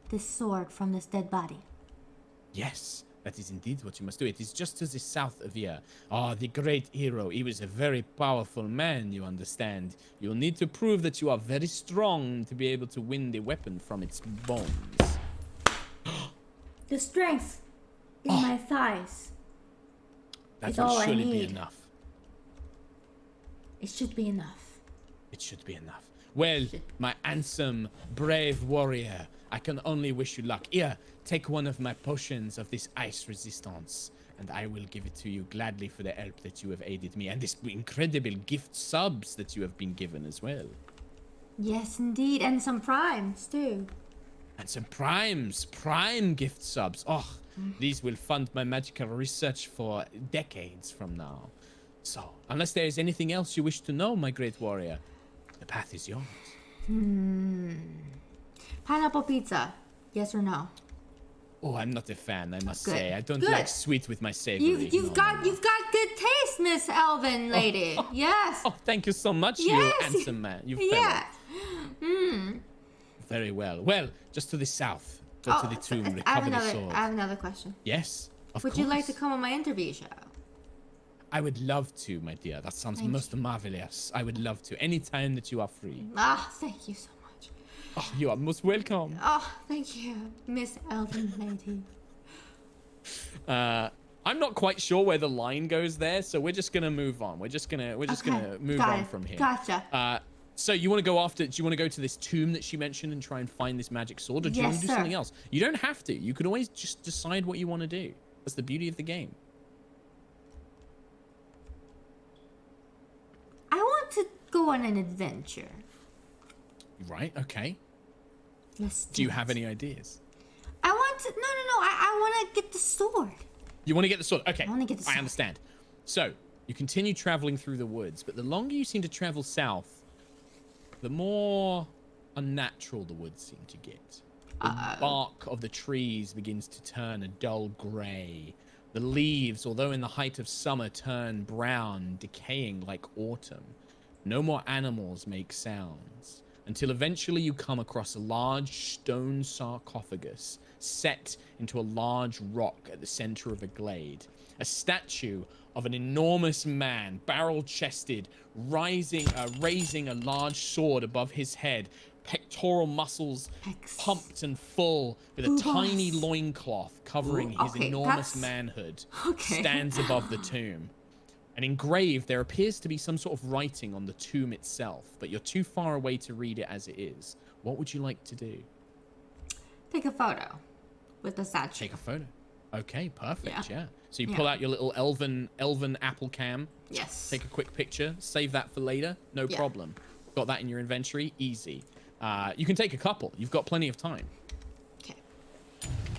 this sword from this dead body. Yes, that is indeed what you must do. It is just to the south of here. The great hero. He was a very powerful man, you understand. You'll need to prove that you are very strong to be able to win the weapon from its bones. The strength in my thighs. That It's will all I surely be need. enough. It should be enough. It should be enough. Well, my handsome, brave warrior, I can only wish you luck. Here, take one of my potions of this ice resistance, and I will give it to you gladly for the help that you have aided me, and this incredible gift subs that you have been given as well. Yes, indeed. And some primes, too. And some prime gift subs. These will fund my magical research for decades from now. So, unless there is anything else you wish to know, my great warrior, the path is yours. Pineapple pizza. Yes or no? Oh, I'm not a fan, I must Good. say. I don't Good. like sweet with my savory. You've got good taste, Miss Elven lady. Yes. Oh, thank you so much, you Yes. handsome man. You Yeah. fellow. Very well. Well, just to the south. Go to the tomb, recover the sword. I have another question. Yes, of Would course. you like to come on my interview show? I would love to, my dear. That sounds most marvelous. I would love to. Anytime that you are free. Ah, thank you so much. Oh, you are most welcome. Oh, thank you, Miss Elven lady. I'm not quite sure where the line goes there, so we're just gonna move on. We're just gonna move on from here. Gotcha. So you want to go after? Do you want to go to this tomb that she mentioned and try and find this magic sword, or do you want to do something else? You don't have to. You could always just decide what you want to do. That's the beauty of the game. I want to go on an adventure. Right. Okay. Let's Do you have any ideas? I want to. No. I want to get the sword. You want to get the sword? Okay. I want to get the sword. I understand. So you continue traveling through the woods, but the longer you seem to travel south, the more unnatural the woods seem to get. The bark of the trees begins to turn a dull gray. The leaves, although in the height of summer, turn brown, decaying like autumn. No more animals make sounds, until eventually you come across a large stone sarcophagus set into a large rock at the center of a glade. A statue of an enormous man, barrel-chested, raising a large sword above his head, pectoral muscles pumped and full, with a tiny loincloth covering his enormous manhood, stands above the tomb. And engraved, there appears to be some sort of writing on the tomb itself, but you're too far away to read it as it is. What would you like to do? Take a photo with the statue. Take a photo. Okay, perfect. Yeah. So you pull out your little elven Apple cam. Yes. Take a quick picture. Save that for later. No problem. Got that in your inventory. Easy. You can take a couple. You've got plenty of time. Okay.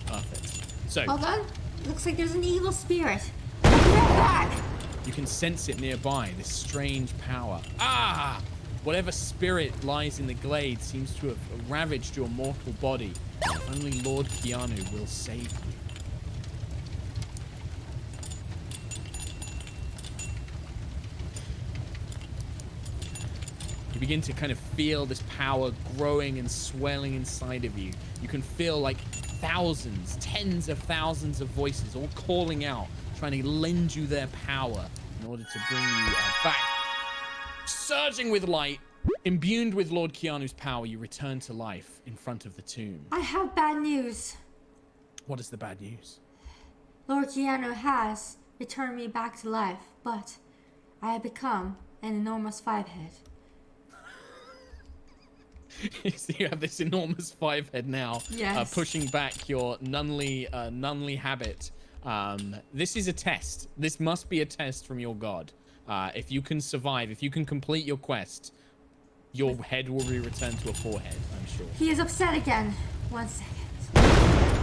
Perfect. So Hold on. Looks like there's an evil spirit. I'll be right back. you can sense it nearby. This strange power. Ah! Whatever spirit lies in the glade seems to have ravaged your mortal body. Only Lord Keanu will save you. You begin to kind of feel this power growing and swelling inside of you. You can feel like thousands, tens of thousands of voices all calling out, trying to lend you their power in order to bring you back. Surging with light, imbued with Lord Keanu's power, you return to life in front of the tomb. I have bad news. What is the bad news? Lord Keanu has returned me back to life, but I have become an enormous five-head. So you have this enormous five-head now, Yes. pushing back your nunly habit. This is a test. This must be a test from your god. If you can survive, if you can complete your quest, your head will be returned to a forehead, I'm sure. He is upset again. 1 second.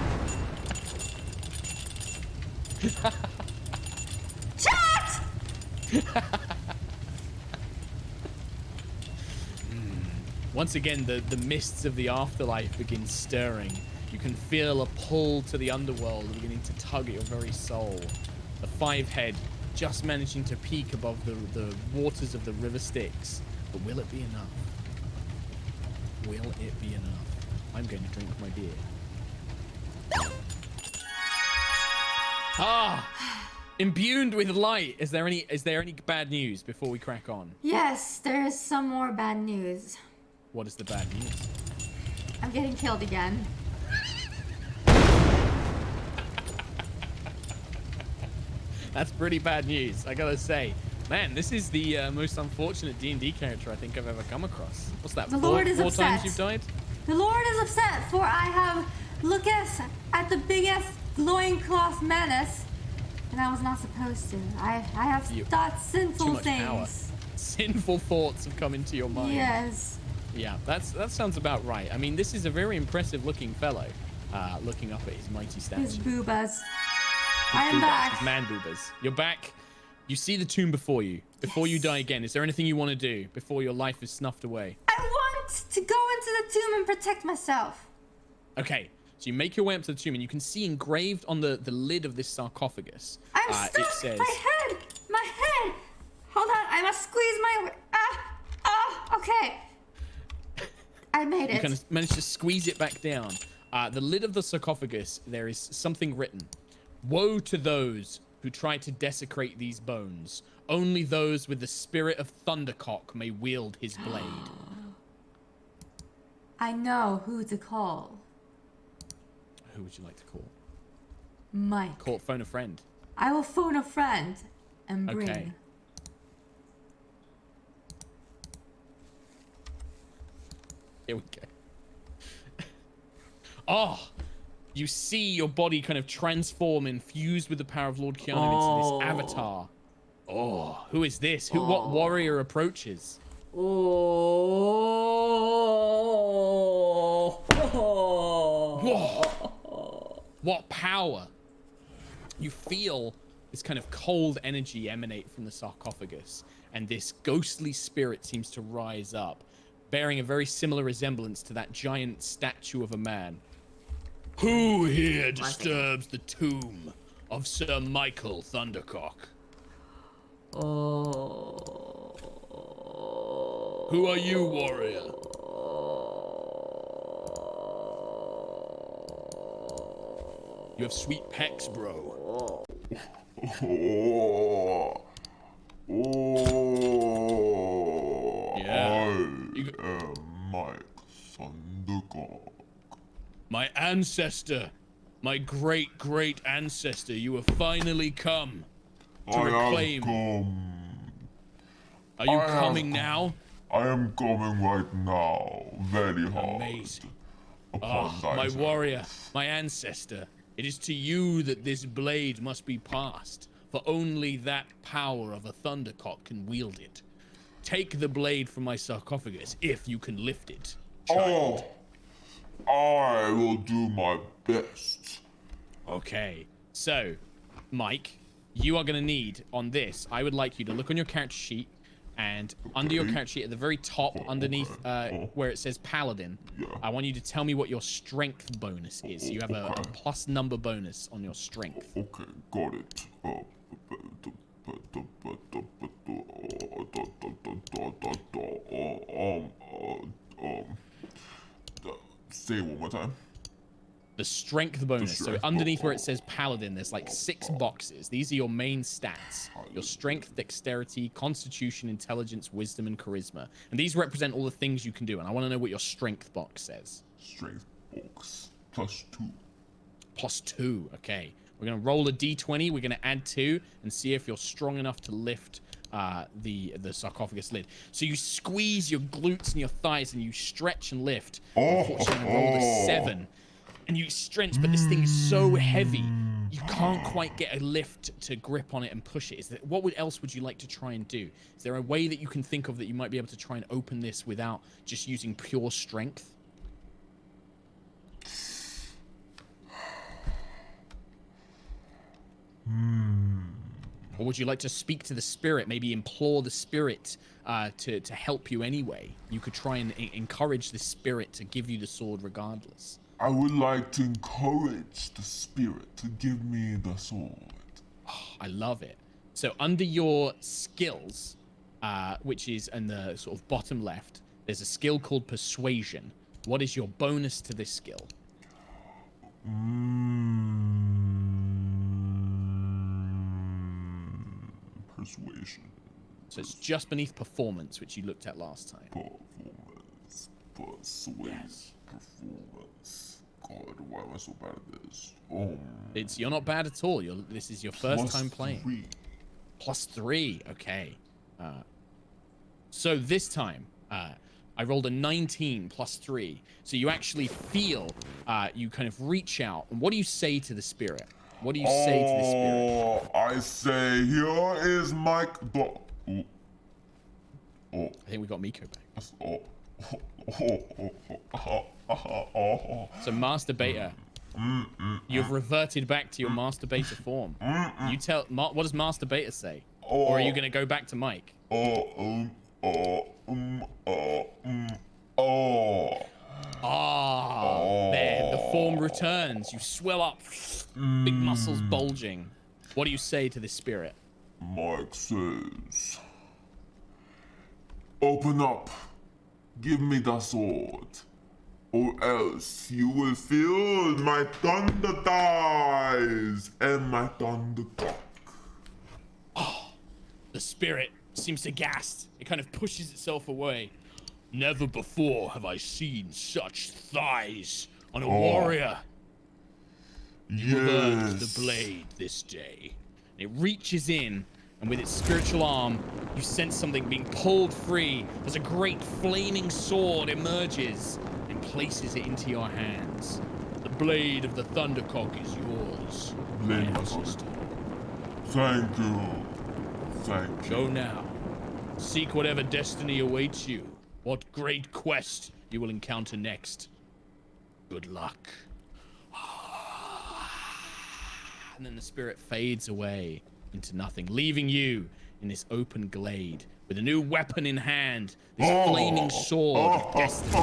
Chat! Once again, the mists of the afterlife begin stirring. You can feel a pull to the underworld beginning to tug at your very soul. The five-head just managing to peak above the waters of the river Styx. But will it be enough? Will it be enough? I'm going to drink my beer. Imbued with light. Is there any bad news before we crack on? Yes, there is some more bad news. What is the bad news? I'm getting killed again. That's pretty bad news, I gotta say. Man, this is the most unfortunate D&D character I think I've ever come across. What's that, The four Lord is times upset. you've died? The Lord is upset, for I have looked at the biggest loincloth menace, and I was not supposed to. I have thought Too sinful much things. power. Sinful thoughts have come into your mind. Yes. Yeah, that sounds about right. I mean, this is a very impressive looking fellow, looking up at his mighty statue. His boobas. I am back. His man boobas. You're back. You see the tomb before you. Before you die again, is there anything you want to do before your life is snuffed away? I want to go into the tomb and protect myself. Okay, So you make your way up to the tomb, and you can see engraved on the lid of this sarcophagus. I'm stuck. It says, My head. Hold on, I must squeeze my. Okay. I made it. You kind of managed to squeeze it back down. The lid of the sarcophagus, there is something written. Woe to those who try to desecrate these bones. Only those with the spirit of Thundercock may wield his blade. I know who to call. Who would you like to call? Mike. Phone a friend. I will phone a friend and bring. Okay. Here we go. Oh, you see your body kind of transform and fuse with the power of Lord Keanu into this avatar. Oh, who is this? What warrior approaches? Whoa. What power? You feel this kind of cold energy emanate from the sarcophagus, and this ghostly spirit seems to rise up, bearing a very similar resemblance to that giant statue of a man. Who here disturbs the tomb of Sir Michael Thundercock? Who are you, warrior? You have sweet pecs, bro. Yeah. I am Mike Thundercock. My ancestor, my great ancestor, you have finally come to reclaim. Are you coming now? I am coming right now, very hard. Amazing. My warrior, my ancestor, it is to you that this blade must be passed, for only that power of a Thundercock can wield it. Take the blade from my sarcophagus, if you can lift it, child. I will do my best. Okay, so, Mike, you are going to need, on this, I would like you to look on your character sheet, and under your character sheet, at the very top, underneath where it says Paladin, I want you to tell me what your strength bonus is. You have a plus number bonus on your strength. Okay, got it. Say it one more time. The strength bonus. So underneath where it says Paladin, there's like 6 boxes. These are your main stats. Your strength, dexterity, constitution, intelligence, wisdom, and charisma. And these represent all the things you can do. And I want to know what your strength box says. Strength box. +2. +2. Okay. We're going to roll a d20. We're going to add 2 and see if you're strong enough to lift the sarcophagus lid. So you squeeze your glutes and your thighs and you stretch and lift. Unfortunately, I rolled a 7. And you stretch, but this thing is so heavy, you can't quite get a lift to grip on it and push it. What else would you like to try and do? Is there a way that you can think of that you might be able to try and open this without just using pure strength? Or would you like to speak to the spirit, maybe implore the spirit to help you anyway? You could try and encourage the spirit to give you the sword regardless. I would like to encourage the spirit to give me the sword. Oh, I love it. So under your skills, which is in the sort of bottom left, there's a skill called Persuasion. What is your bonus to this skill? Persuasion. So it's just beneath Performance, which you looked at last time. Persuasion. Performance. God, why am I so bad at this? You're not bad at all. This is your first time playing. +3. Okay. So this time, I rolled a 19 +3. So you actually feel, you kind of reach out. And what do you say to the spirit? What do you say to the spirit? I say, here is Mike. I think we got Miko back. So Master Beta, you've reverted back to your Master Beta form. You tell, what does Master Beta say? Or are you going to go back to Mike? There, the form returns. You swell up, big muscles bulging. What do you say to this spirit? Mike says, open up, give me the sword, or else you will feel my thunder thighs and my thunder cock. The spirit seems aghast. It kind of pushes itself away. Never before have I seen such thighs on a warrior. You have earned the blade this day. It reaches in, and with its spiritual arm, you sense something being pulled free as a great flaming sword emerges and places it into your hands. The blade of the Thundercock is yours, my ancestor. Thank you. Thank you. Go now. Seek whatever destiny awaits you. What great quest you will encounter next. Good luck. And then the spirit fades away into nothing, leaving you in this open glade with a new weapon in hand, this flaming sword of destiny.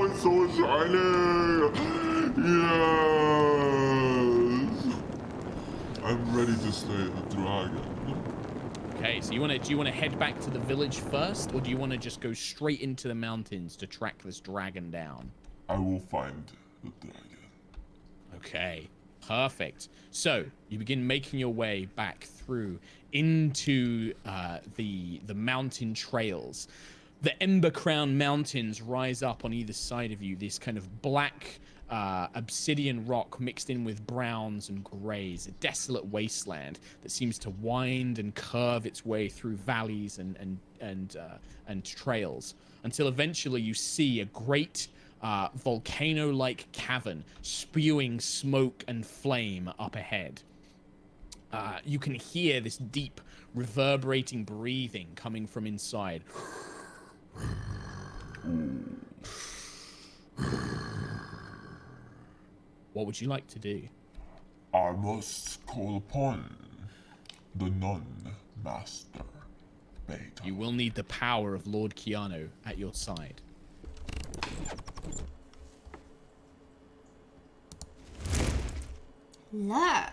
It's so shiny! Yes! I'm ready to slay the dragon. Okay, so do you want to head back to the village first, or do you want to just go straight into the mountains to track this dragon down? I will find the dragon. Okay, perfect. So you begin making your way back through into the mountain trails. The Ember Crown Mountains rise up on either side of you, this kind of black obsidian rock mixed in with browns and grays, a desolate wasteland that seems to wind and curve its way through valleys and trails until eventually you see a great volcano-like cavern spewing smoke and flame up ahead. You can hear this deep reverberating breathing coming from inside. What would you like to do? I must call upon the nun master Beta. You will need the power of Lord Keanu at your side. Hello.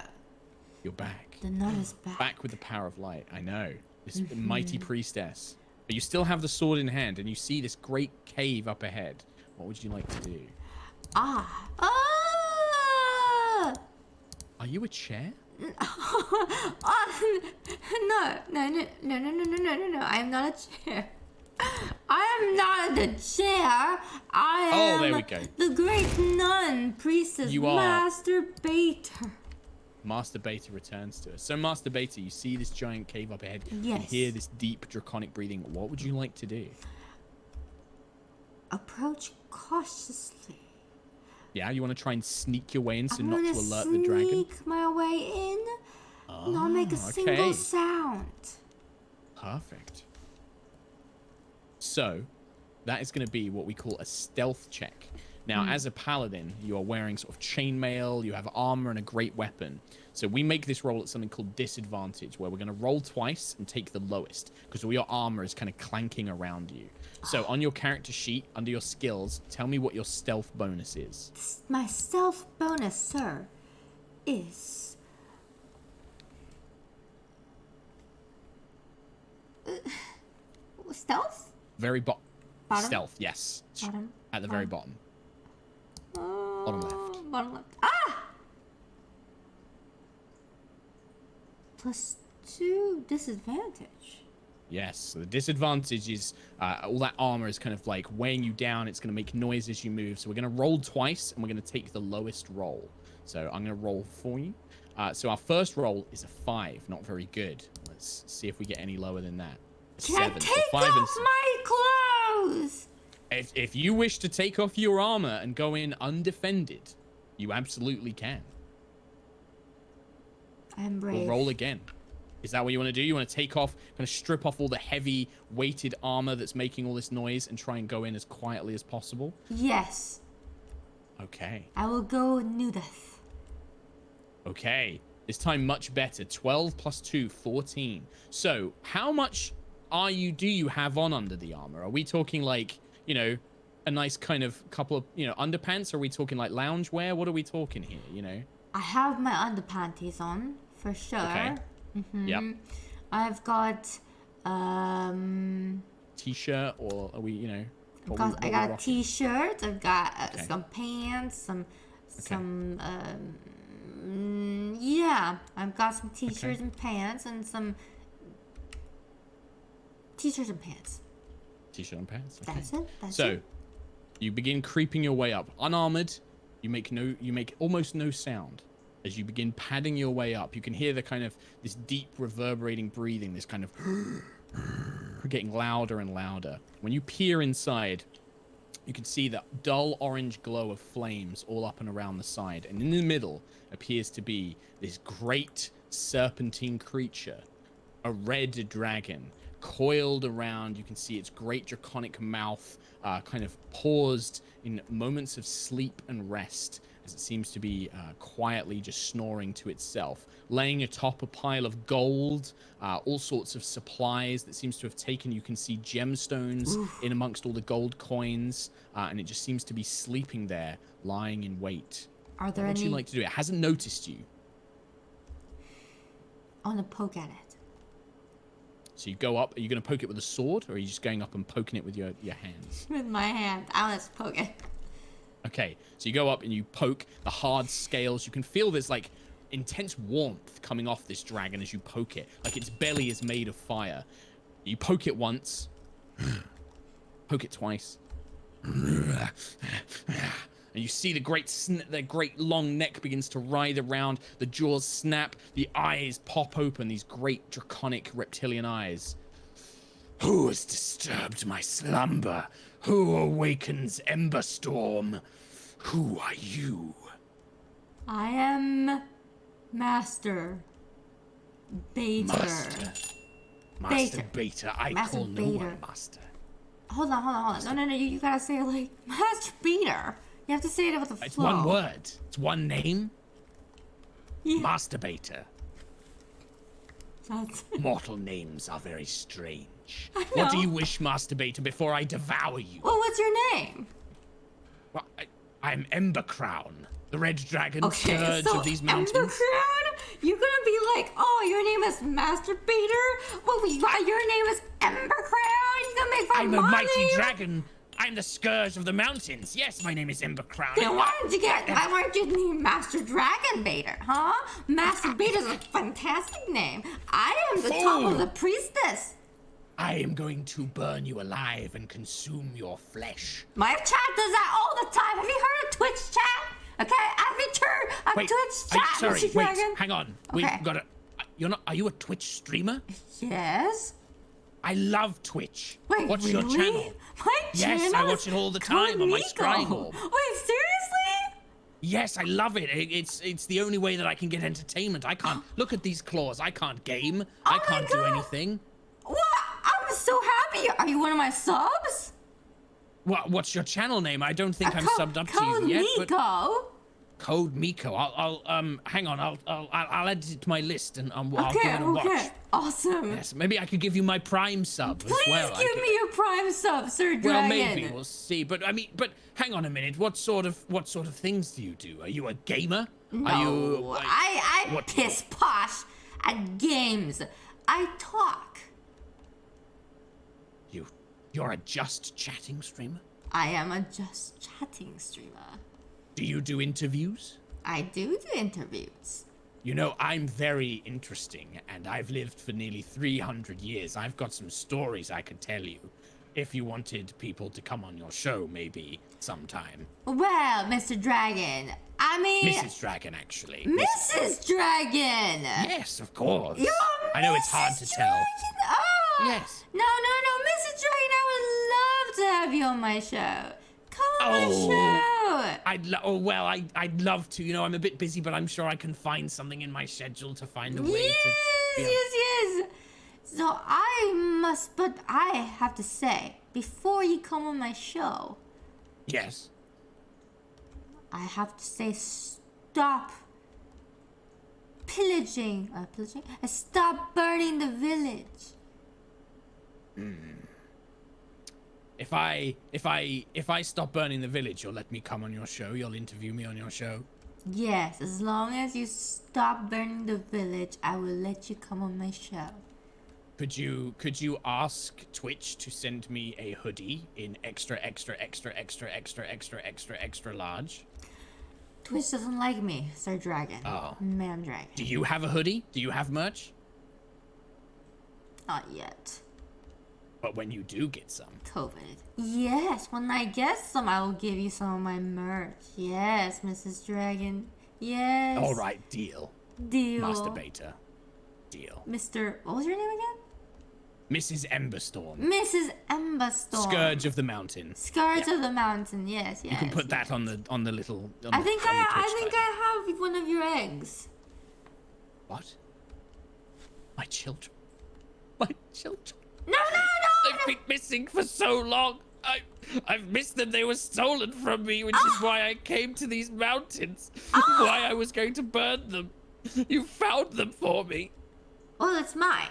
You're back. The nun is back. Back with the power of light. I know. This mighty priestess. But you still have the sword in hand, and you see this great cave up ahead. What would you like to do? Ah! Are you a chair? No. I am not a chair. I am not the chair. I am there we go. the great nun, priestess, You are. Master Beta. Master Beta returns to us. So, Master Beta, you see this giant cave up ahead. Yes. You hear this deep draconic breathing. What would you like to do? Approach cautiously. Yeah, you want to try and sneak your way in so I'm not to gonna alert the dragon? sneak my way in. Not make a single sound. Perfect. So, that is going to be what we call a stealth check. Now, as a paladin, you are wearing sort of chainmail, you have armor and a great weapon. So we make this roll at something called disadvantage, where we're going to roll twice and take the lowest, because all your armor is kind of clanking around you. So on your character sheet, under your skills, tell me what your stealth bonus is. My stealth bonus, sir, is... stealth? Very bottom. Bottom? Stealth, yes. Bottom? At the very bottom. Bottom left. Bottom left. Ah! +2 disadvantage. Yes, so the disadvantage is all that armor is kind of like weighing you down. It's going to make noise as you move. So we're going to roll twice, and we're going to take the lowest roll. So I'm going to roll for you. So our first roll is a 5. Not very good. Let's see if we get any lower than that. Can I 7. take So 5 and off my clothes? If you wish to take off your armor and go in undefended, you absolutely can. I'm brave. We'll roll again. Is that what you want to do? You want to take off, kind of strip off all the heavy weighted armor that's making all this noise and try and go in as quietly as possible? Yes. Okay. I will go nudith. Okay. This time much better. 12 plus 2, 14. So how much do you have on under the armor? Are we talking like, you know, a nice kind of couple of, you know, underpants? Or are we talking like loungewear? What are we talking here, you know? I have my underpanties on, for sure. Okay. Yep. I've got, T-shirt, or are we, you know? I got a t-shirt, I've got some pants, yeah, I've got some t-shirts and pants, and some t-shirts and pants. T-shirt and pants. Okay. That's it. So, you begin creeping your way up, unarmored. You make almost no sound as you begin padding your way up. You can hear the kind of this deep reverberating breathing, this kind of getting louder and louder. When you peer inside, you can see that dull orange glow of flames all up and around the side, and in the middle appears to be this great serpentine creature, a red dragon, coiled around. You can see its great draconic mouth kind of paused in moments of sleep and rest, as it seems to be quietly just snoring to itself, laying atop a pile of gold, all sorts of supplies that seems to have taken. You can see gemstones in amongst all the gold coins, and it just seems to be sleeping there, lying in wait. Are there what would you like to do? It hasn't noticed you. I want to poke at it. So you go up. Are you going to poke it with a sword, or are you just going up and poking it with your hands? With my hand. I want to poke it. Okay, so you go up and you poke the hard scales. You can feel this like intense warmth coming off this dragon as you poke it, like its belly is made of fire. You poke it once, poke it twice, and you see the great long neck begins to writhe around. The jaws snap, the eyes pop open. These great draconic reptilian eyes. Who has disturbed my slumber? Who awakens Ember Storm? Who are you? I am Master Bater. Master Bater. I Master call no Bater. one Master. Hold on. No. You gotta say it like Master Bater. You have to say it with the flow. It's one word. It's one name. Yeah. Master Bater. That's... Mortal names are very strange. I know. What do you wish, Master Bater, before I devour you? Well, what's your name? Well, I'm Ember Crown, the red dragon Okay, scourge of these mountains. Ember Crown? You're gonna be like, oh, your name is Master Bater? Well, your name is Ember Crown? You gonna make fun I'm of a my mighty name? dragon. I'm the scourge of the mountains. Yes, my name is Ember Crown. Then why weren't you named Master Dragon Bater, huh? Master Bater's a fantastic name. I am the top of the priestess. I am going to burn you alive and consume your flesh. My chat does that all the time. Have you heard of Twitch chat? Okay, I've been Wait, Twitch chat, sorry, Mr. wait, Dragon. hang on. Okay. We've got are you a Twitch streamer? Yes. I love Twitch. Wait, What's really? your channel? My channel? Yes, I watch it all the time on my CodeMiko. scrying orb. Wait, seriously? Yes, I love it. It's the only way that I can get entertainment. I can't look at these claws. I can't game. I can't do anything. What? I'm so happy. Are you one of my subs? What's your channel name? I don't think I'm subbed up to you yet. But CodeMiko. CodeMiko. I'll hang on. I'll add it to my list and I'll give it a watch. Okay. Awesome. Yes, maybe I could give you my Prime sub as well. Please give me your Prime sub, Sir Dragon. Well, maybe we'll see. But hang on a minute. What sort of things do you do? Are you a gamer? No, Are you, I piss posh at games. I talk. You're a just chatting streamer? I am a just chatting streamer. Do you do interviews? I do interviews. You know, I'm very interesting, and I've lived for nearly 300 years. I've got some stories I could tell you. If you wanted people to come on your show, maybe sometime. Well, Mr. Dragon, I mean... Mrs. Dragon, actually. Mrs. Dragon! Yes, of course. You're I know it's hard to tell. Oh! Yes. No, Mrs. Dragon, I would love to have you on my show. Come on my show! I'd love to. You know, I'm a bit busy, but I'm sure I can find something in my schedule to find a way to... Yes. So but I have to say, before you come on my show... Yes. I have to say, stop pillaging, stop burning the village. If I stop burning the village, you'll let me come on your show. You'll interview me on your show. Yes, as long as you stop burning the village, I will let you come on my show. Could you ask Twitch to send me a hoodie in extra large? Twitch doesn't like me, Sir Dragon. Oh. Man Dragon. Do you have a hoodie? Do you have merch? Not yet. But when you do get some. COVID. Yes, when I get some, I will give you some of my merch. Yes, Mrs. Dragon. Yes. All right, deal. Deal. Masturbator. Deal. Mr. What was your name again? Mrs. Emberstorm. Mrs. Emberstorm. Scourge of the Mountain. Scourge of the Mountain. Yes, yes. You can put that on the little. I think I have one of your eggs. What? My children. My children. No. They've been missing for so long. I've missed them. They were stolen from me, which is why I came to these mountains. Why I was going to burn them. You found them for me. Well, it's mine.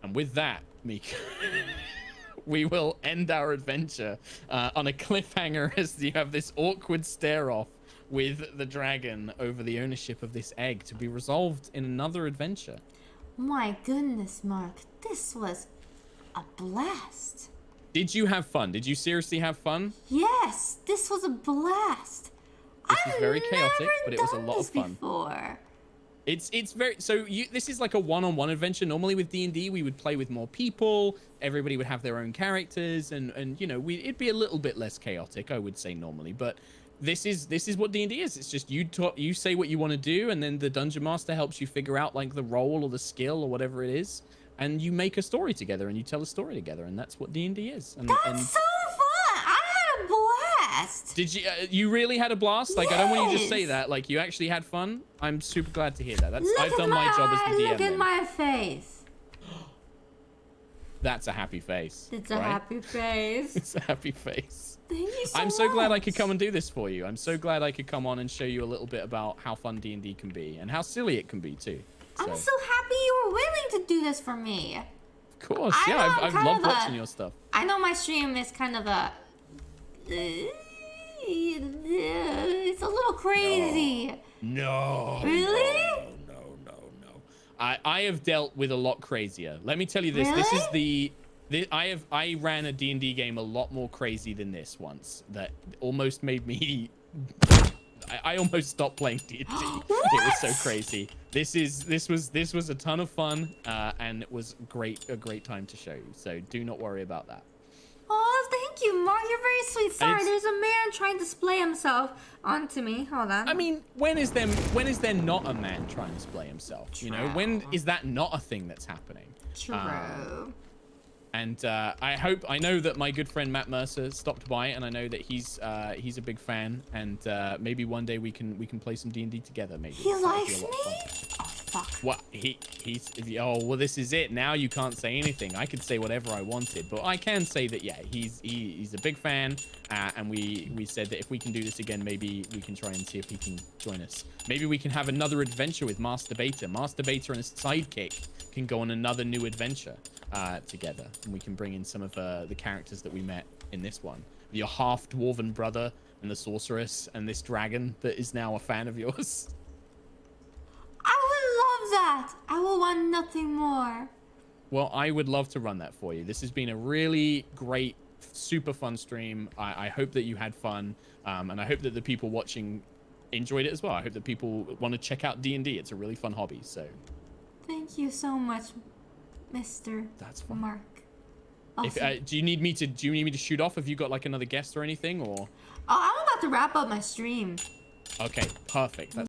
And with that, Miko, we will end our adventure on a cliffhanger as you have this awkward stare-off with the dragon over the ownership of this egg to be resolved in another adventure. My goodness, Mark. This was a blast. Did you have fun? Did you seriously have fun? Yes, this was a blast. This was very chaotic, but it was a lot of fun. Before. It's very this is like a one-on-one adventure. Normally with D&D we would play with more people, everybody would have their own characters, and you know, it'd be a little bit less chaotic, I would say, normally. But this is what D&D is. It's just you say what you want to do, and then the dungeon master helps you figure out like the role or the skill or whatever it is, and you make a story together and you tell a story together, and that's what D&D is. And That's so fun. I had a blast. Did you you really had a blast? Like, yes. I don't want you to just say that. Like, you actually had fun. I'm super glad to hear that. I've done my job as the DM. Look at my face. That's a happy face. It's a right? happy face. It's a happy face. Thank you so much. I'm so glad I could come and do this for you. I'm so glad I could come on and show you a little bit about how fun D&D can be and how silly it can be too. I'm so happy you were willing to do this for me. Of course, yeah. I've loved watching your stuff. I know my stream is kind of a... It's a little crazy. No. Really? No. I have dealt with a lot crazier. Let me tell you this. Really? This is I ran a D&D game a lot more crazy than this once. That almost made me I almost stopped playing D&D. It was so crazy. This was a ton of fun, and it was a great time to show you. So do not worry about that. Oh, thank you, Mark. You're very sweet. Sorry, there's a man trying to display himself onto me. Hold on. I mean, when is there not a man trying to display himself? True. You know, when is that not a thing that's happening? True. And I know that my good friend Matt Mercer stopped by, and I know that he's a big fan, and maybe one day we can play some D&D together. Maybe He likes me? Oh, fuck. What oh, well, this is it. Now you can't say anything. I could say whatever I wanted, but I can say that, yeah, he's a big fan, and we said that if we can do this again, maybe we can try and see if he can join us. Maybe we can have another adventure with Master Beta. Master Beta and his sidekick can go on another new adventure together, and we can bring in some of the characters that we met in this one. Your half-dwarven brother and the sorceress and this dragon that is now a fan of yours. I would love that. I will want nothing more. Well, I would love to run that for you. This has been a really great, super fun stream. I hope that you had fun, and I hope that the people watching enjoyed it as well. I hope that people want to check out D&D. It's a really fun hobby. So thank you so much, Mr. That's fine. Mark. If, do you need me to shoot off? Have you got like another guest or anything, or? Oh, I'm about to wrap up my stream. Okay, perfect. That's